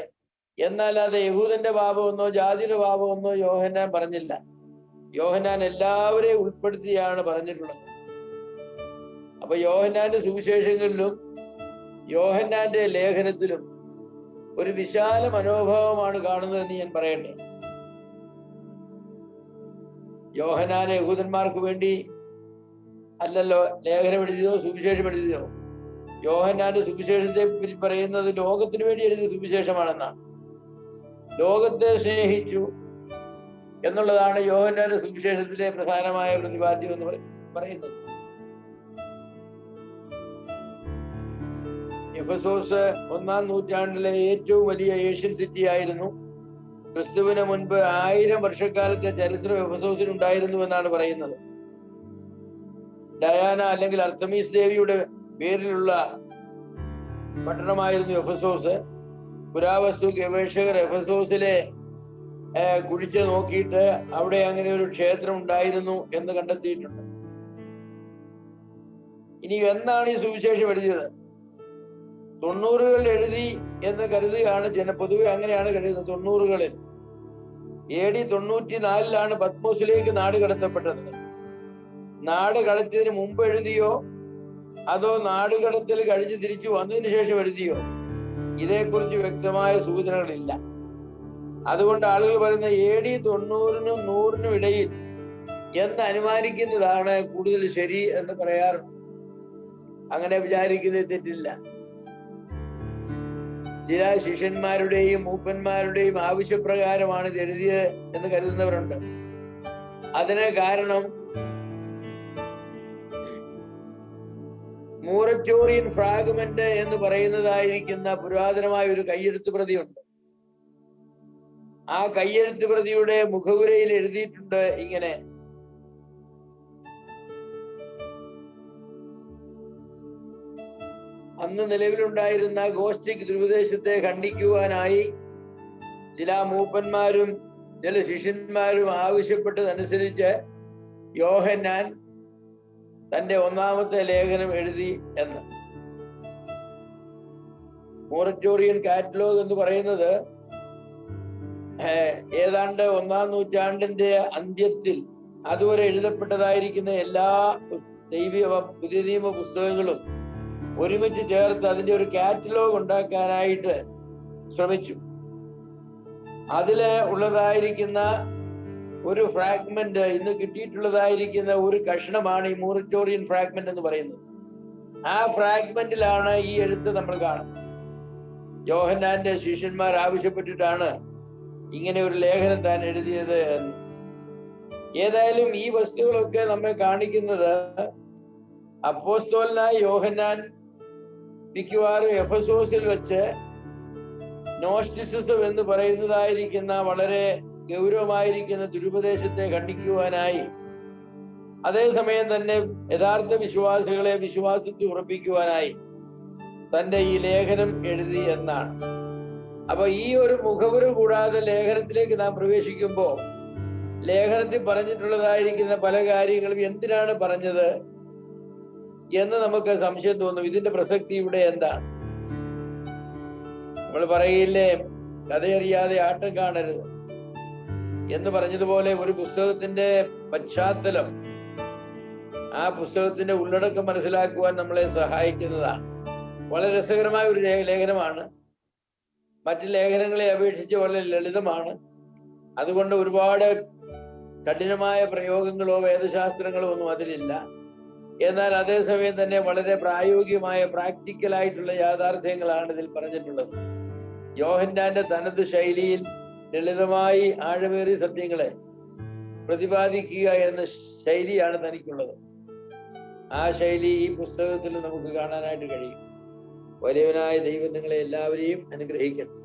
A: എന്നല്ലാതെ യഹൂദന്റെ പാപമെന്നോ ജാതിയുടെ പാപമെന്നോ യോഹന്നാൻ പറഞ്ഞില്ല. യോഹന്നാൻ എല്ലാവരെയും ഉൾപ്പെടുത്തിയാണ് പറഞ്ഞിട്ടുള്ളത്. അപ്പൊ യോഹന്നാന്റെ സുവിശേഷങ്ങളിലും യോഹന്നാന്റെ ലേഖനത്തിലും ഒരു വിശാല മനോഭാവമാണ് കാണുന്നതെന്ന് ഞാൻ പറയട്ടെ. യോഹന്നാൻ യഹൂദന്മാർക്ക് വേണ്ടി അല്ലല്ലോ ലേഖനം എഴുതിയതോ സുവിശേഷം എഴുതിയതോ. യോഹന്നാന്റെ സുവിശേഷത്തെ പറയുന്നത് ലോകത്തിന് വേണ്ടി എഴുതിയ സുവിശേഷമാണെന്നാണ്. ലോകത്തെ സ്നേഹിച്ചു എന്നുള്ളതാണ് യോഹന്നാന്റെ സുവിശേഷത്തിലെ പ്രധാനമായ പ്രതിപാദ്യം എന്ന് പറയുന്നത്. എഫെസോസ് 1-ാം നൂറ്റാണ്ടിലെ ഏറ്റവും വലിയ ഏഷ്യൻ സിറ്റി ആയിരുന്നു. ക്രിസ്തുവിന് മുൻപ് 1000 വർഷക്കാലത്തെ ചരിത്രം എഫെസോസിൽ ഉണ്ടായിരുന്നു എന്നാണ് പറയുന്നത്. ഡയാന അല്ലെങ്കിൽ അർത്തമീസ് ദേവിയുടെ പേരിലുള്ള പട്ടണമായിരുന്നു എഫെസോസ്. പുരാവസ്തു ഗവേഷകർ എഫെസോസിലെ കുഴിച്ച് നോക്കിയിട്ട് അവിടെ അങ്ങനെ ഒരു ക്ഷേത്രം ഉണ്ടായിരുന്നു എന്ന് കണ്ടെത്തിയിട്ടുണ്ട്. ഇനി എന്നാണ് ഈ സുവിശേഷം എഴുതിയത്? 90കളിൽ എഴുതി എന്ന് കരുതുകയാണ് പൊതുവെ അങ്ങനെയാണ് കരുതുന്നത്. 90കളിൽ AD 94 പത്മോസിലേക്ക് നാട് കടത്തപ്പെട്ടത്. നാട് കടത്തിയതിന് മുമ്പ് എഴുതിയോ അതോ നാട് കടത്തൽ കഴിഞ്ഞ് തിരിച്ചു വന്നതിന് ശേഷം എഴുതിയോ? ഇതേക്കുറിച്ച് വ്യക്തമായ സൂചനകളില്ല. അതുകൊണ്ട് ആളുകൾ പറയുന്ന AD 90-നും 100-നും ഇടയിൽ എന്ന് അനുമാനിക്കുന്നതാണ് കൂടുതൽ ശരി എന്ന് പറയാറുണ്ട്. അങ്ങനെ വിചാരിക്കുന്നത് തെറ്റില്ല. ചില ശിഷ്യന്മാരുടെയും മൂപ്പന്മാരുടെയും ആവശ്യപ്രകാരമാണ് ഇത് എഴുതിയത് എന്ന് കരുതുന്നവരുണ്ട്. അതിന് കാരണം മൂററ്റോറിയൻ ഫ്രാഗ്മെന്റ് എന്ന് പറയുന്നതായിരിക്കുന്ന പുരാതനമായ ഒരു കയ്യെഴുത്ത് പ്രതിയുണ്ട്. ആ കയ്യെഴുത്ത് പ്രതിയുടെ മുഖവുരയിൽ എഴുതിയിട്ടുണ്ട് ഇങ്ങനെ: അന്ന് നിലവിലുണ്ടായിരുന്ന ഗോസ്റ്റിക് ദുരുപദേശത്തെ ഖണ്ഡിക്കുവാനായി ചില മൂപ്പന്മാരും ചില ശിഷ്യന്മാരും ആവശ്യപ്പെട്ടതനുസരിച്ച് യോഹന്നാൻ തന്റെ 1-ാമത്തെ ലേഖനം എഴുതി എന്ന്. മോററ്റോറിയൻ കാറ്റലോഗ് എന്ന് പറയുന്നത് ഏതാണ്ട് 1-ാം നൂറ്റാണ്ടിന്റെ അന്ത്യത്തിൽ അതുവരെ എഴുതപ്പെട്ടതായിരിക്കുന്ന എല്ലാ പുതിയ നിയമ പുസ്തകങ്ങളും ഒരുമിച്ച് ചേർത്ത് അതിന്റെ ഒരു കാറ്റലോഗ് ഉണ്ടാക്കാനായിട്ട് ശ്രമിച്ചു. അതില് ഉള്ളതായിരിക്കുന്ന ഒരു ഫ്രാഗ്മെന്റ്, ഇന്ന് കിട്ടിയിട്ടുള്ളതായിരിക്കുന്ന ഒരു കഷ്ണമാണ് ഈ മൂററ്റോറിയൻ ഫ്രാഗ്മെന്റ് എന്ന് പറയുന്നത്. ആ ഫ്രാഗ്മെന്റിലാണ് ഈ എഴുത്ത് നമ്മൾ കാണുന്നത്. യോഹന്നാന്റെ ശിഷ്യന്മാർ ആവശ്യപ്പെട്ടിട്ടാണ് ഇങ്ങനെ ഒരു ലേഖനം താൻ എഴുതിയത് എന്ന്. ഏതായാലും ഈ വസ്തുക്കളൊക്കെ നമ്മെ കാണിക്കുന്നത് അപ്പോസ്തലനായ യോഹന്നാൻ മിക്കവാറും എഫെസോസിൽ വെച്ച് നോസ്റ്റിസിസം എന്ന് പറയുന്നതായിരിക്കുന്ന വളരെ ഗൗരവമായിരിക്കുന്ന ദുരുപദേശത്തെ ഖണ്ഡിക്കുവാനായി, അതേസമയം തന്നെ യഥാർത്ഥ വിശ്വാസികളെ വിശ്വാസത്തിൽ ഉറപ്പിക്കുവാനായി തന്റെ ഈ ലേഖനം എഴുതി എന്നാണ്. അപ്പൊ ഈ ഒരു മുഖവുര കൂടാതെ ലേഖനത്തിലേക്ക് നാം പ്രവേശിക്കുമ്പോൾ ലേഖനത്തിൽ പറഞ്ഞിട്ടുള്ളതായിരിക്കുന്ന പല കാര്യങ്ങളും എന്തിനാണ് പറഞ്ഞത് എന്ന് നമുക്ക് സംശയം തോന്നും. ഇതിന്റെ പ്രസക്തി ഇവിടെ എന്താണ്? നമ്മൾ പറയില്ലേ, കഥയറിയാതെ ആട്ടം കാണരുത് എന്ന് പറഞ്ഞതുപോലെ ഒരു പുസ്തകത്തിന്റെ പശ്ചാത്തലം, ആ പുസ്തകത്തിന്റെ ഉള്ളടക്കം മനസ്സിലാക്കുവാൻ നമ്മളെ സഹായിക്കുന്നതാണ്. വളരെ രസകരമായ ഒരു ലേഖനമാണ്. മറ്റു ലേഖനങ്ങളെ അപേക്ഷിച്ച് വളരെ ലളിതമാണ്. അതുകൊണ്ട് ഒരുപാട് കഠിനമായ പ്രയോഗങ്ങളോ വേദശാസ്ത്രങ്ങളോ ഒന്നും അതിലില്ല. എന്നാൽ അതേസമയം തന്നെ വളരെ പ്രായോഗികമായ പ്രാക്ടിക്കലായിട്ടുള്ള യാഥാർത്ഥ്യങ്ങളാണ് ഇതിൽ പറഞ്ഞിട്ടുള്ളത്. യോഹന്നാന്റെ തനത് ശൈലിയിൽ ലളിതമായി ആഴമേറിയ സത്യങ്ങളെ പ്രതിപാദിക്കുക എന്ന ശൈലിയാണ് തനിക്കുള്ളത്. ആ ശൈലി ഈ പുസ്തകത്തിൽ നമുക്ക് കാണാനായിട്ട് കഴിയും. വലിയവനായ ദൈവം നിങ്ങളെ എല്ലാവരെയും അനുഗ്രഹിക്കട്ടെ.